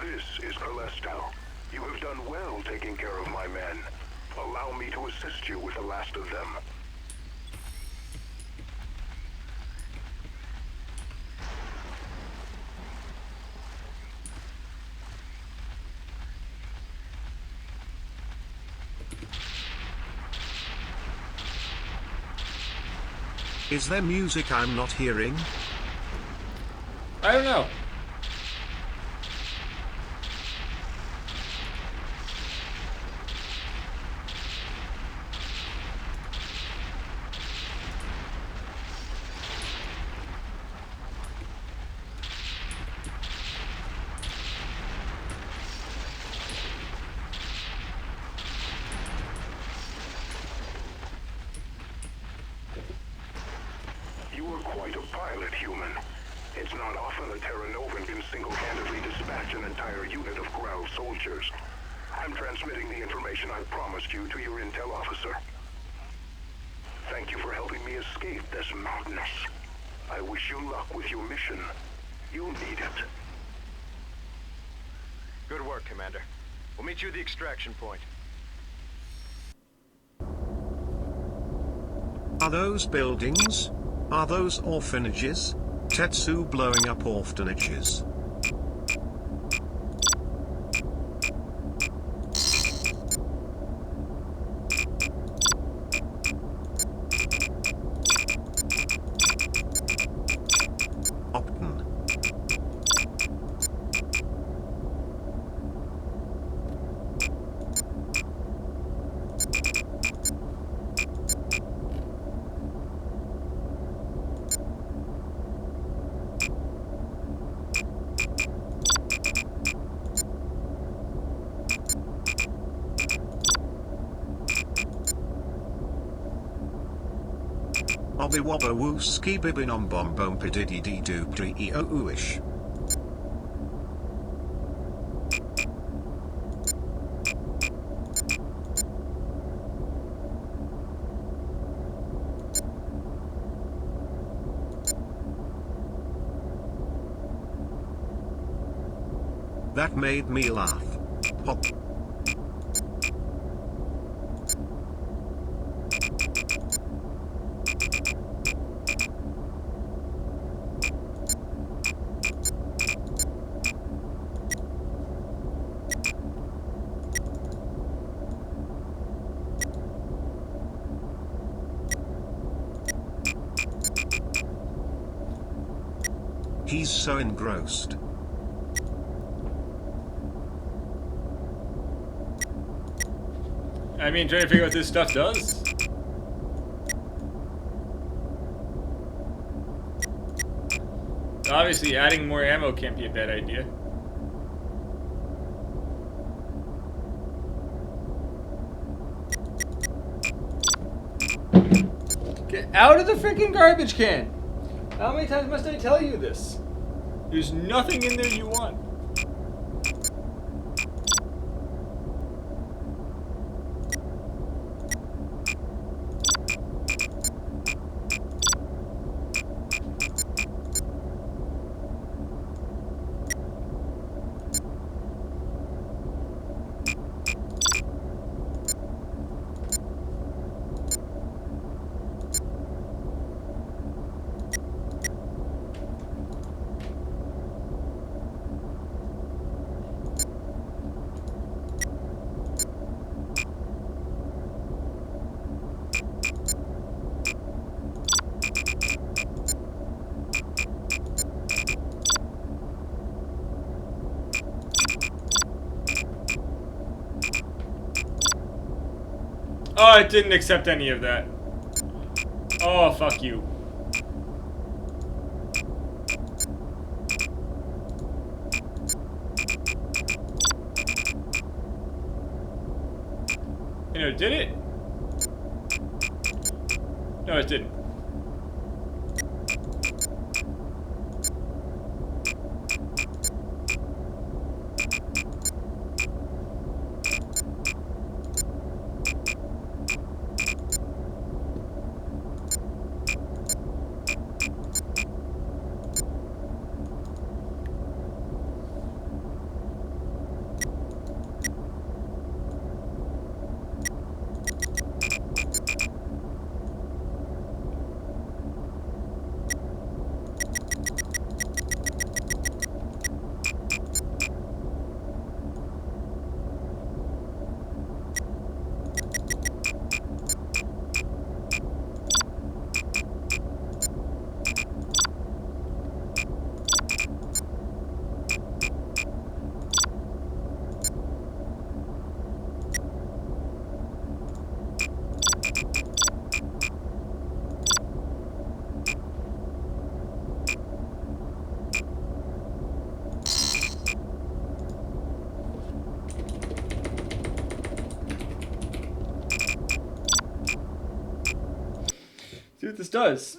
This is Callisto. You have done well taking care of my men. Allow me to assist you with the last of them. Is there music I'm not hearing? I don't know. You are quite a pilot, human. It's not often a Terra Novan can single-handedly dispatch an entire unit of Growl soldiers. I'm transmitting the information I promised you to your intel officer. Thank you for helping me escape this madness. I wish you luck with your mission. You'll need it. Good work, Commander. We'll meet you at the extraction point. Are those buildings? Are those orphanages? Tetsu blowing up orphanages. Opten. Obby wobba woo ski bibinom bom bom pididdy dee doop dee e o ooish. That made me laugh. Pop. He's so engrossed. I mean, trying to figure out what this stuff does. Obviously, adding more ammo can't be a bad idea. Get out of the freaking garbage can! How many times must I tell you this? There's nothing in there you want. Oh, it didn't accept any of that. Oh, fuck you. You know, did it? No, it didn't. what this does.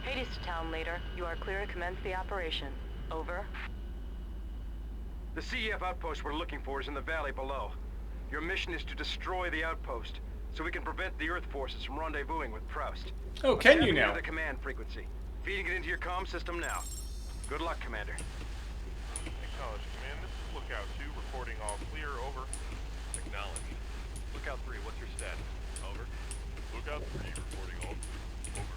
Hades to town, leader. You are clear to commence the operation. Over. The CEF outpost we're looking for is in the valley below. Your mission is to destroy the outpost, so we can prevent the Earth forces from rendezvousing with Proust. Oh, can you Tapping now? into the command frequency. Feeding it into your comm system now. Good luck, Commander. Acknowledge, Command. This is Lookout 2, reporting all clear, over. Acknowledge. Lookout 3, what's your status? Over. Lookout 3, reporting all clear, over.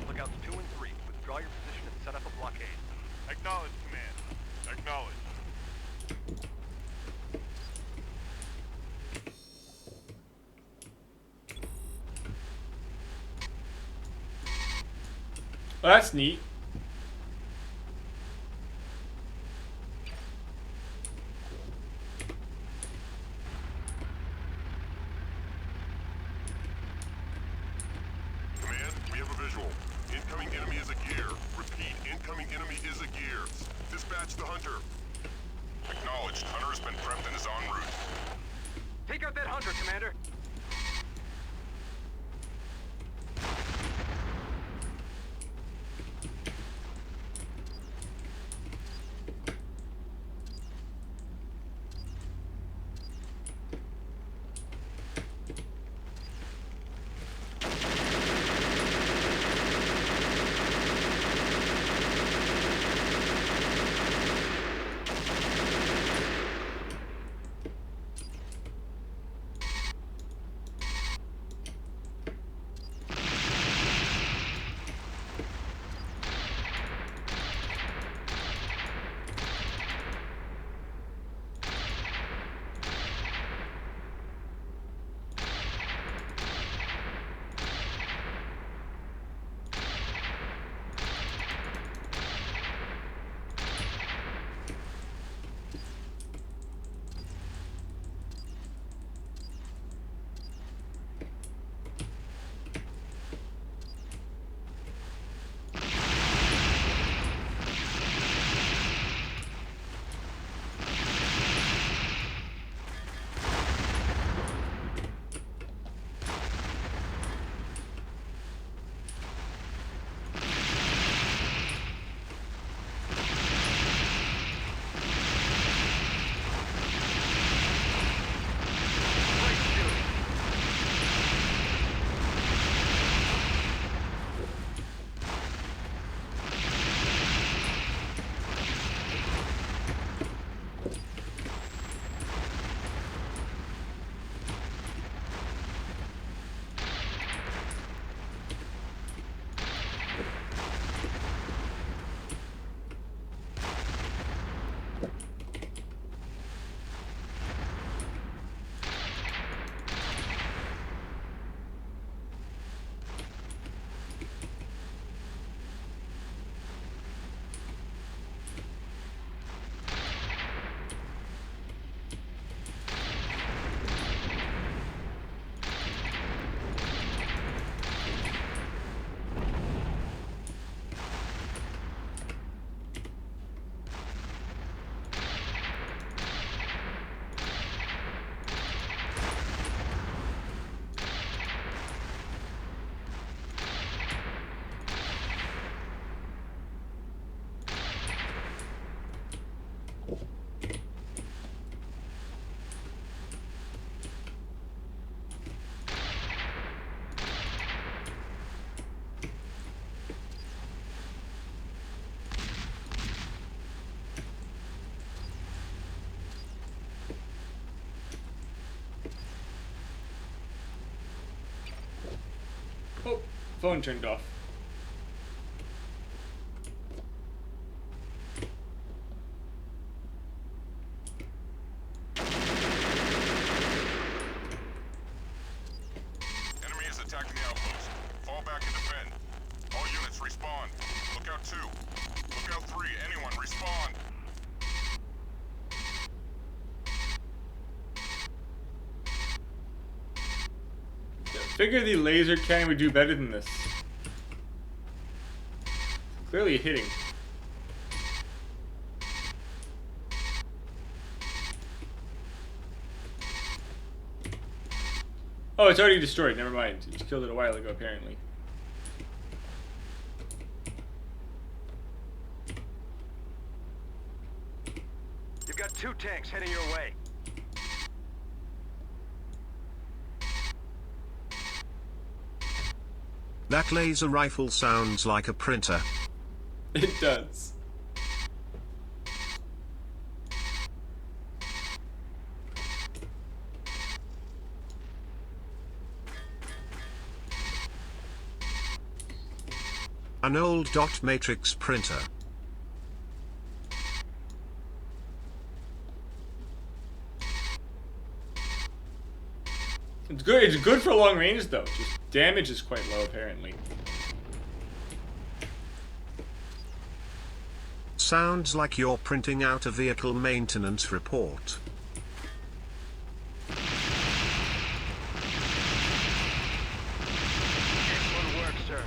Lookouts 2 and 3, withdraw your position and set up a blockade. Acknowledge, Command. Acknowledge. Well, that's neat. Command, we have a visual. Incoming enemy is a gear. Repeat, incoming enemy is a gear. Dispatch the hunter. Acknowledged. Hunter has been prepped and is en route. Take out that hunter, Commander. phone turned off. Enemy is attacking the outpost. Fall back and defend. All units respawn. Lookout 2. Lookout 3. Anyone respawn. Figure the laser cannon would do better than this. Clearly hitting. Oh, it's already destroyed. Never mind. It just killed it a while ago, apparently. You've got 2 tanks heading your way. That laser rifle sounds like a printer. It does. An old dot matrix printer. It's good. It's good for long range, though. Just damage is quite low, apparently. Sounds like you're printing out a vehicle maintenance report. Excellent work, sir.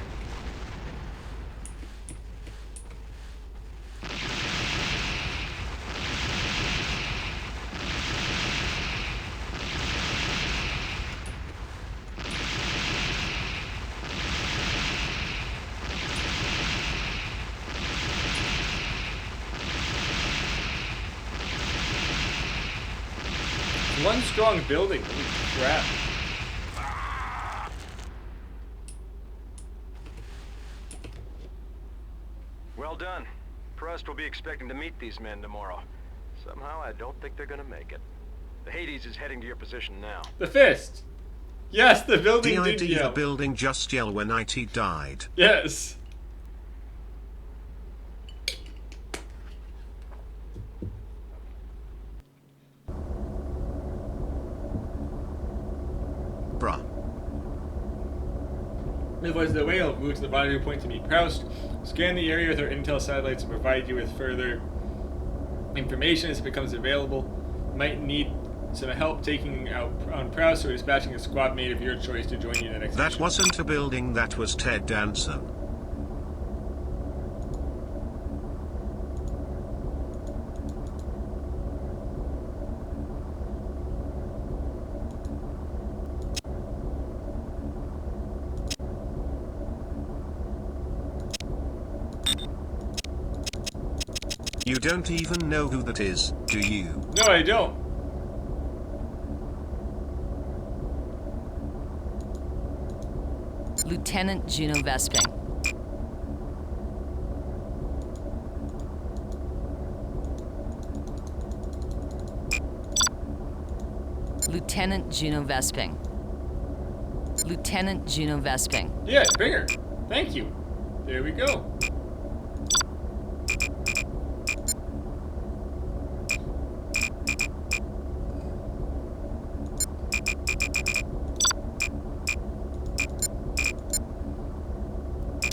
One strong building. Holy crap. Well done. Prost will be expecting to meet these men tomorrow. Somehow, I don't think they're gonna make it. The Hades is heading to your position now. The fist. Yes, the building did The yell. building just yell when IT died. Yes. Bruh. It was the whale. Move to the rendezvous point to meet Proust. Scan the area with our intel satellites and provide you with further information as it becomes available. Might need some help taking out on Proust or dispatching a squad mate of your choice to join you in the next That mission. wasn't a building, that was Ted Danson. You don't even know who that is, do you? No, I don't. Lieutenant Juno Vesping. Lieutenant Juno Vesping. Lieutenant Juno Vesping. Yeah, bigger. Thank you. There we go.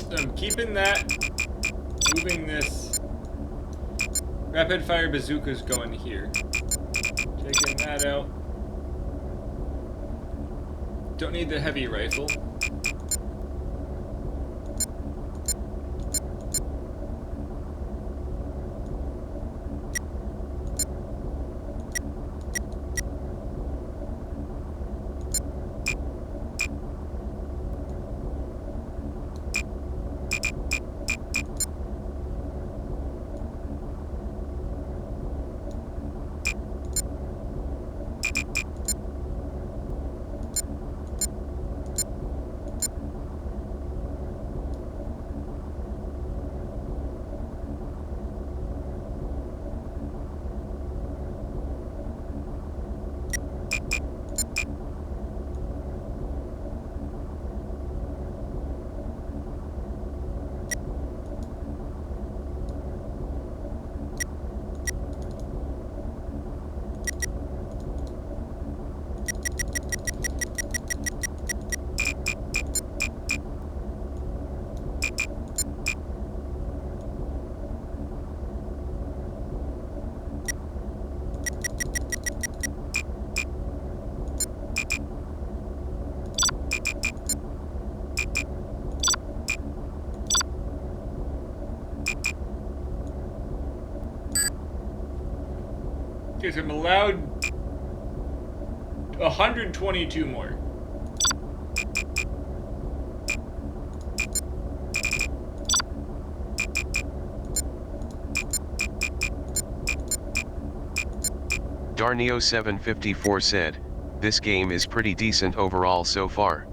So I'm keeping that, moving this. Rapid fire bazooka's going here. Taking that out. Don't need the heavy rifle. Okay, so I'm allowed 122 more. Darneo754 said, "This game is pretty decent overall so far."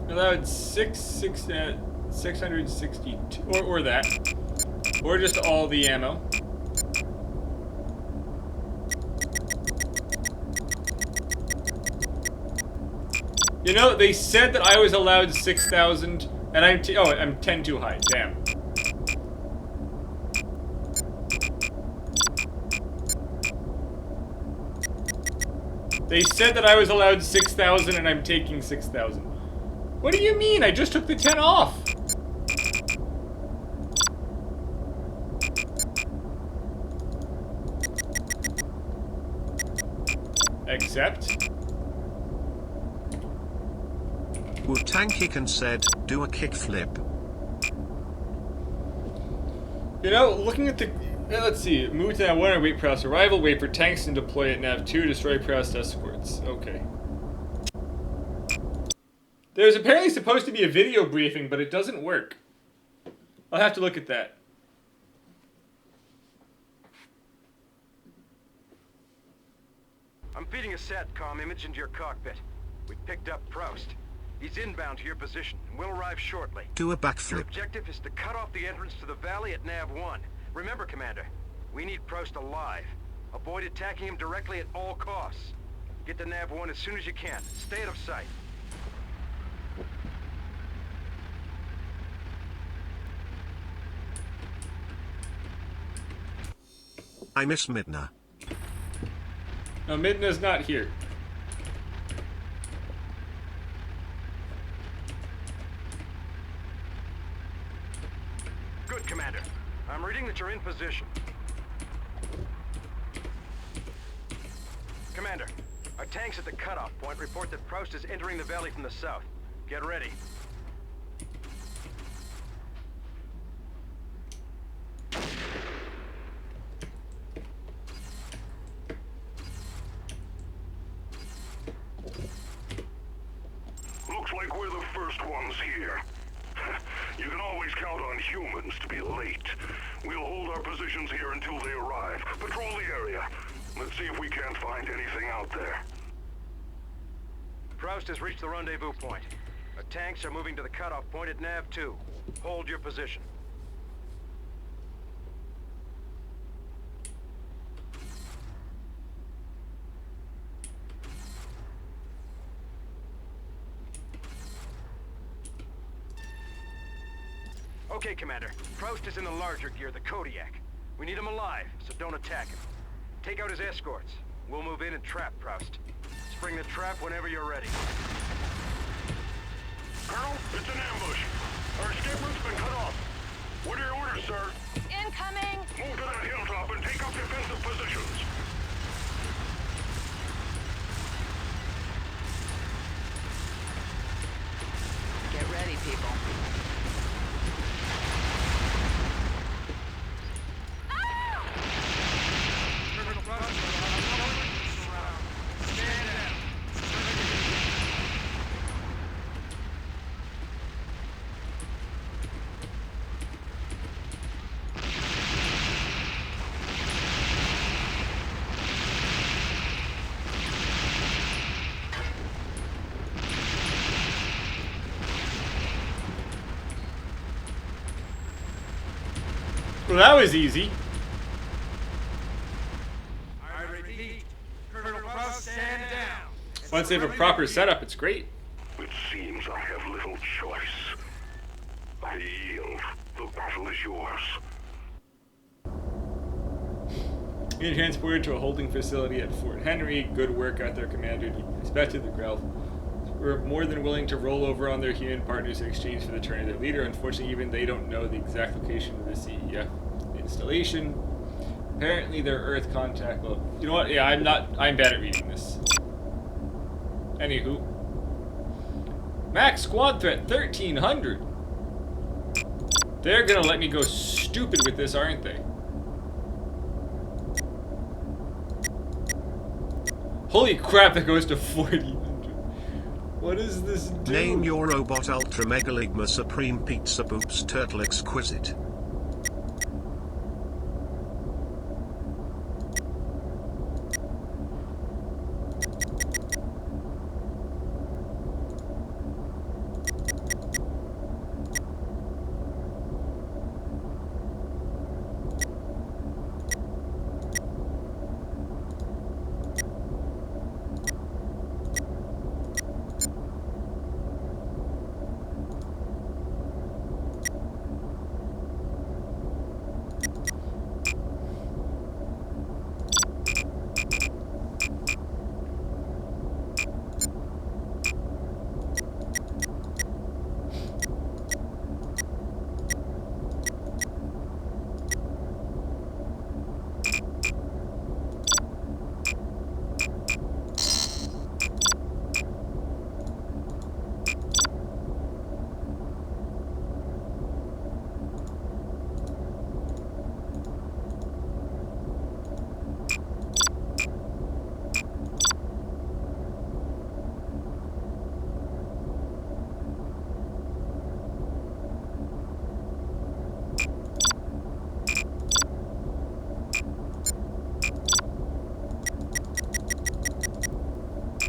Allowed 662, or that, or just all the ammo. You know, they said that I was allowed 6,000, and I'm 10 too high. Damn. They said that I was allowed 6,000, and I'm taking 6,000. What do you mean? I just took the 10 off. Accept. Tankican said, do a kickflip. You know, looking at the... let's see. Move to Nav 1 or wait for Proust arrival. Wait for tanks and deploy at Nav 2. Destroy Proust escorts. Okay. There's apparently supposed to be a video briefing, but it doesn't work. I'll have to look at that. I'm feeding a SATCOM image into your cockpit. We picked up Proust. He's inbound to your position, and will arrive shortly. Do a Your backflip. objective is to cut off the entrance to the valley at Nav 1. Remember, Commander, we need Proust alive. Avoid attacking him directly at all costs. Get to Nav 1 as soon as you can. Stay out of sight. I miss Midna. No, Midna's not here. Good, Commander. I'm reading that you're in position. Commander, our tanks at the cutoff point report that Proust is entering the valley from the south. Get ready. Looks like we're the first ones here. You can always count on humans to be late. We'll hold our positions here until they arrive. Patrol the area. Let's see if we can't find anything out there. Proust has reached the rendezvous point. Our tanks are moving to the cutoff point at Nav 2. Hold your position. Okay, Commander. Proust is in the larger gear, the Kodiak. We need him alive, so don't attack him. Take out his escorts. We'll move in and trap Proust. Spring the trap whenever you're ready. Colonel, it's an ambush. Our escape route's been cut off. What are your orders, sir? Incoming! Move to that hilltop and take up defensive positions. Get ready, people. Well, that was easy. I repeat, Colonel Proust, stand down. Once they have a proper setup, it's great. It seems I have little choice. I yield. The battle is yours. Being transported to a holding facility at Fort Henry. Good work out there, Commander. Expected the Grelf. We're more than willing to roll over on their human partners in exchange for the turn of their leader. Unfortunately, even they don't know the exact location of the CEF installation. Apparently, their Earth contact. Well, you know what? Yeah, I'm bad at reading this. Anywho. Max squad threat 1,300. They're gonna let me go stupid with this, aren't they? Holy crap, that goes to 4,000. What is this do? Name your robot Ultra Megaligma Supreme Pizza Poops Turtle Exquisite.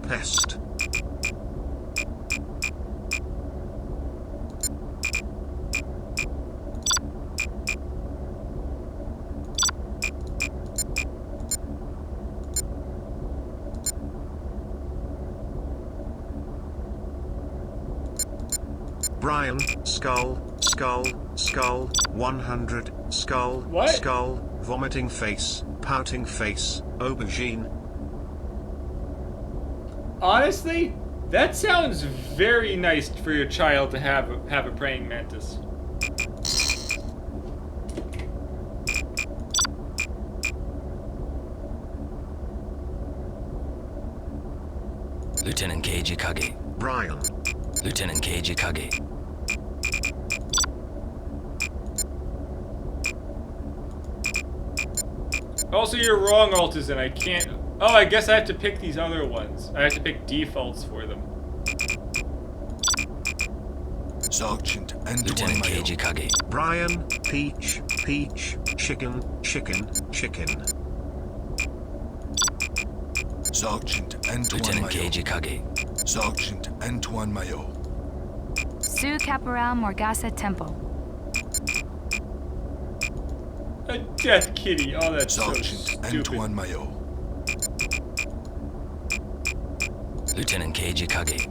Pest. Brian, skull, 100, skull, What? skull, vomiting face, pouting face, aubergine. Honestly, that sounds very nice for your child to have a praying mantis. Lieutenant Keiji Kage. Brian. Lieutenant Keiji Kage. Also, you're wrong, Altizen. I can't... Oh, I guess I have to pick these other ones. I have to pick defaults for them. Sergeant and Lieutenant Keiji Kage. Brian, peach, chicken. Sergeant Antoine Lieutenant Keiji Kage. Sergeant Antoine Mayo. Su Caporal Morgasa Temple. A death kitty. Oh, that's Sergeant so stupid. Antoine Mayo. Lieutenant Keiji Kage.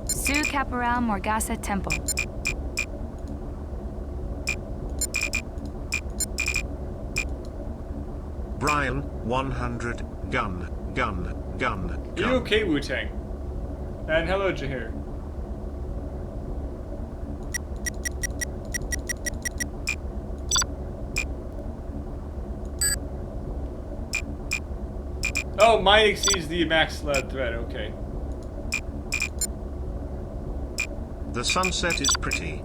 Su Caporal Morgasa Temple. Brian, 100, gun. Are you okay, Wu-Tang? And hello, Jahir. Oh, mine exceeds the max sled thread, okay. The sunset is pretty.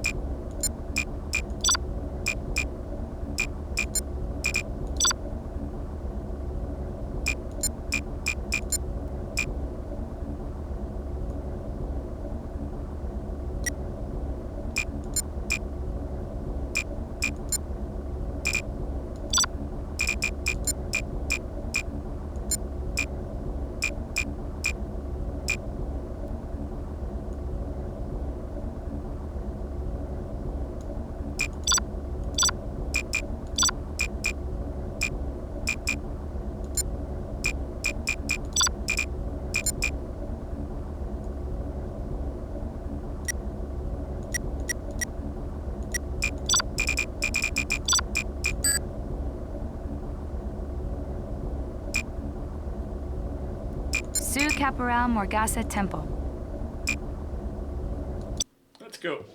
Su Caporal Morgasa Temple. Let's go.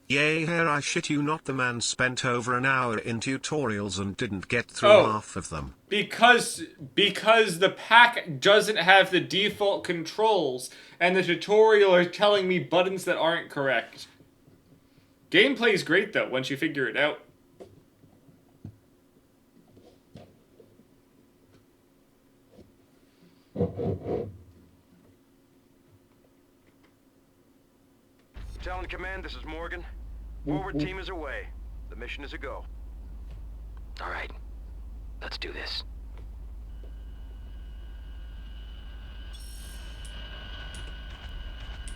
Yay, here I shit you not, the man spent over an hour in tutorials and didn't get through half of them. Because the pack doesn't have the default controls, and the tutorial are telling me buttons that aren't correct. Gameplay's great though once you figure it out. Talon Command, this is Morgan. Forward team is away. The mission is a go. All right. Let's do this.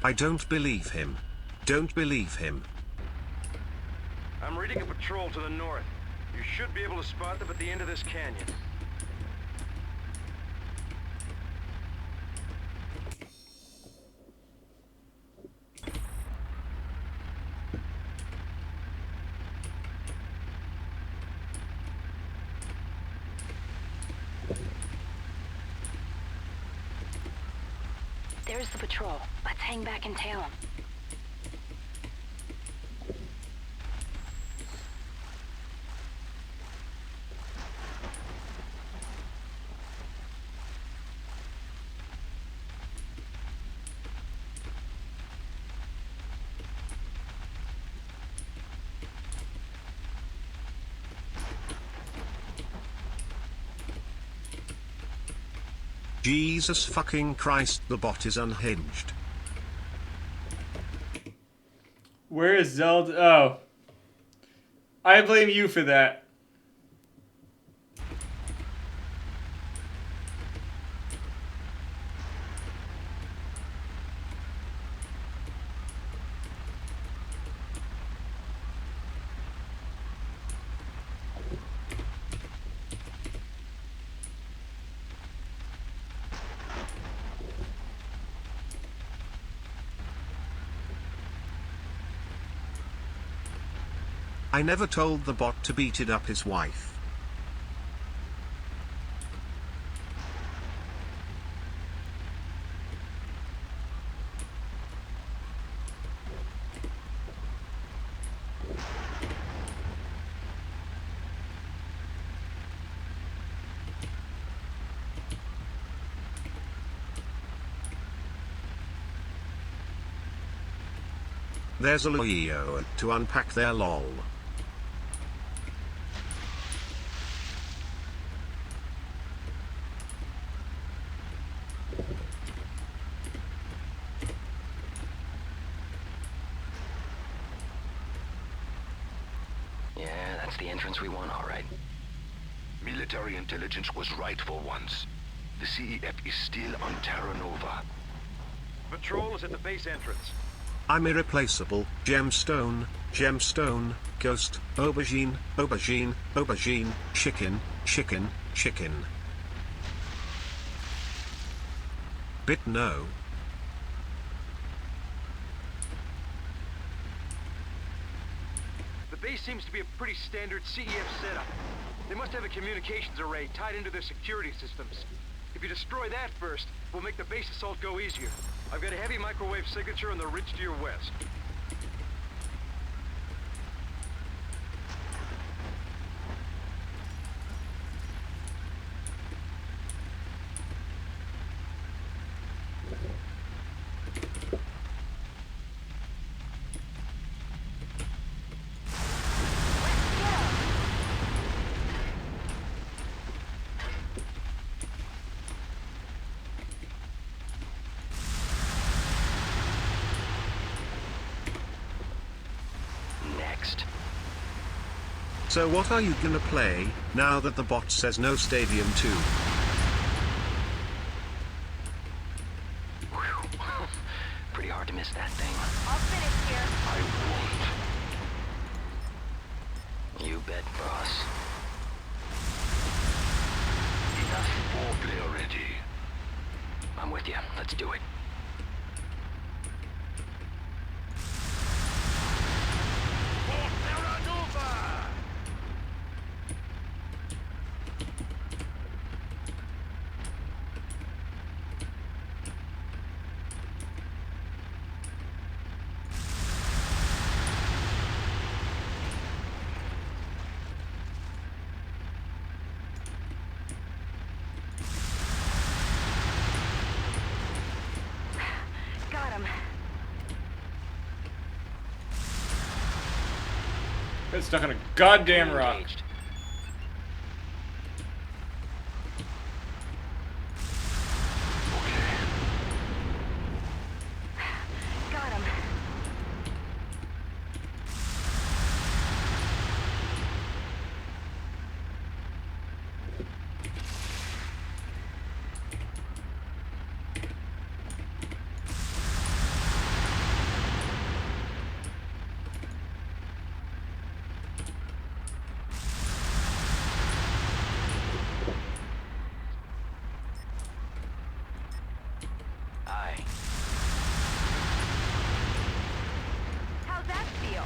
I don't believe him. Don't believe him. I'm reading a patrol to the north. You should be able to spot them at the end of this canyon. There's the patrol. Let's hang back and tail them. Jesus fucking Christ, the bot is unhinged. Where is Zelda? Oh. I blame you for that. I never told the bot to beat it up his wife. There's a Leo to unpack their lol. Yeah, that's the entrance we want, all right. Military intelligence was right for once. The CEF is still on Terra Nova. Patrol is at the base entrance. I'm irreplaceable. Gemstone, gemstone, ghost, aubergine, aubergine, aubergine, chicken, chicken, chicken. Bit no. The base seems to be a pretty standard CEF setup. They must have a communications array tied into their security systems. If you destroy that first, we'll make the base assault go easier. I've got a heavy microwave signature on the ridge to your west. So what are you gonna play, now that the bot says no Stadium 2? Pretty hard to miss that thing. I'll finish here. I won't. You bet, boss. Enough foreplay already. I'm with you. Let's do it. got stuck on a goddamn rock. Got him. How'd that feel?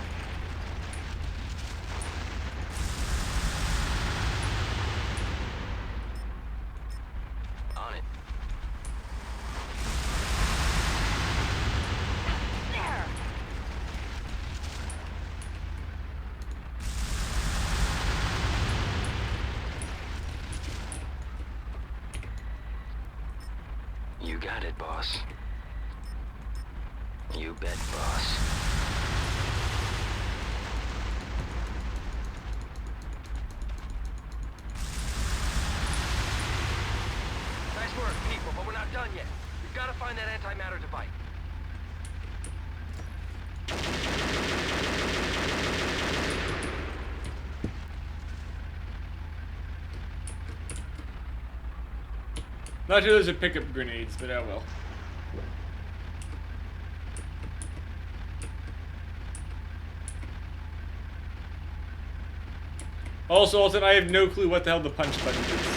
On it. There! You got it, boss. You bet, boss. Nice work, people, but we're not done yet. We've got to find that antimatter device. Not sure those are pickup grenades, but oh well. Also, Alton, I have no clue what the hell the punch button is.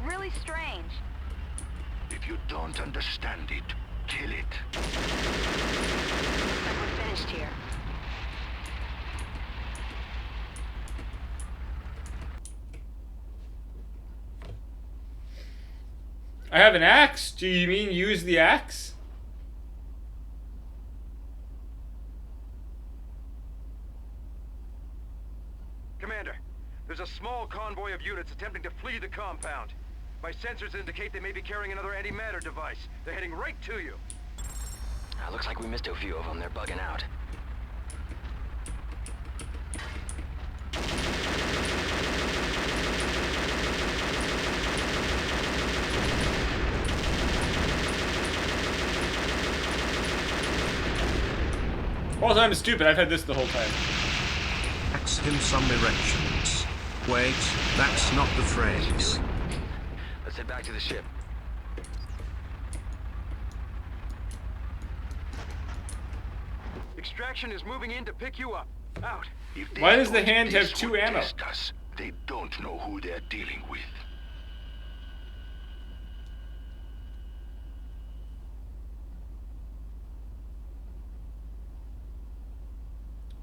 Really strange. If you don't understand it, kill it. Looks like we're finished here. I have an axe? Do you mean use the axe? Commander, there's a small convoy of units attempting to flee the compound. My sensors indicate they may be carrying another antimatter device. They're heading right to you. Looks like we missed a few of them. They're bugging out. Also, I'm stupid. I've had this the whole time. Ask him some erections. Wait, that's not the phrase. Let's head back to the ship. Extraction is moving in to pick you up. Out. Why does the hand have 2 ammo? They don't know who they're dealing with.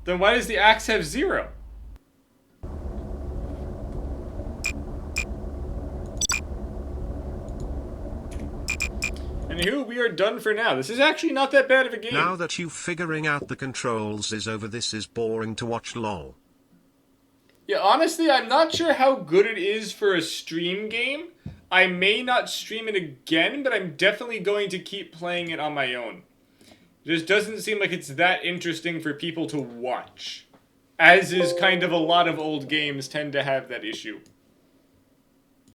Then why does the axe have 0? Anywho, we are done for now. This is actually not that bad of a game. Now that you figuring out the controls is over, this is boring to watch, lol. Yeah, honestly, I'm not sure how good it is for a stream game. I may not stream it again, but I'm definitely going to keep playing it on my own. It just doesn't seem like it's that interesting for people to watch. As is kind of a lot of old games tend to have that issue.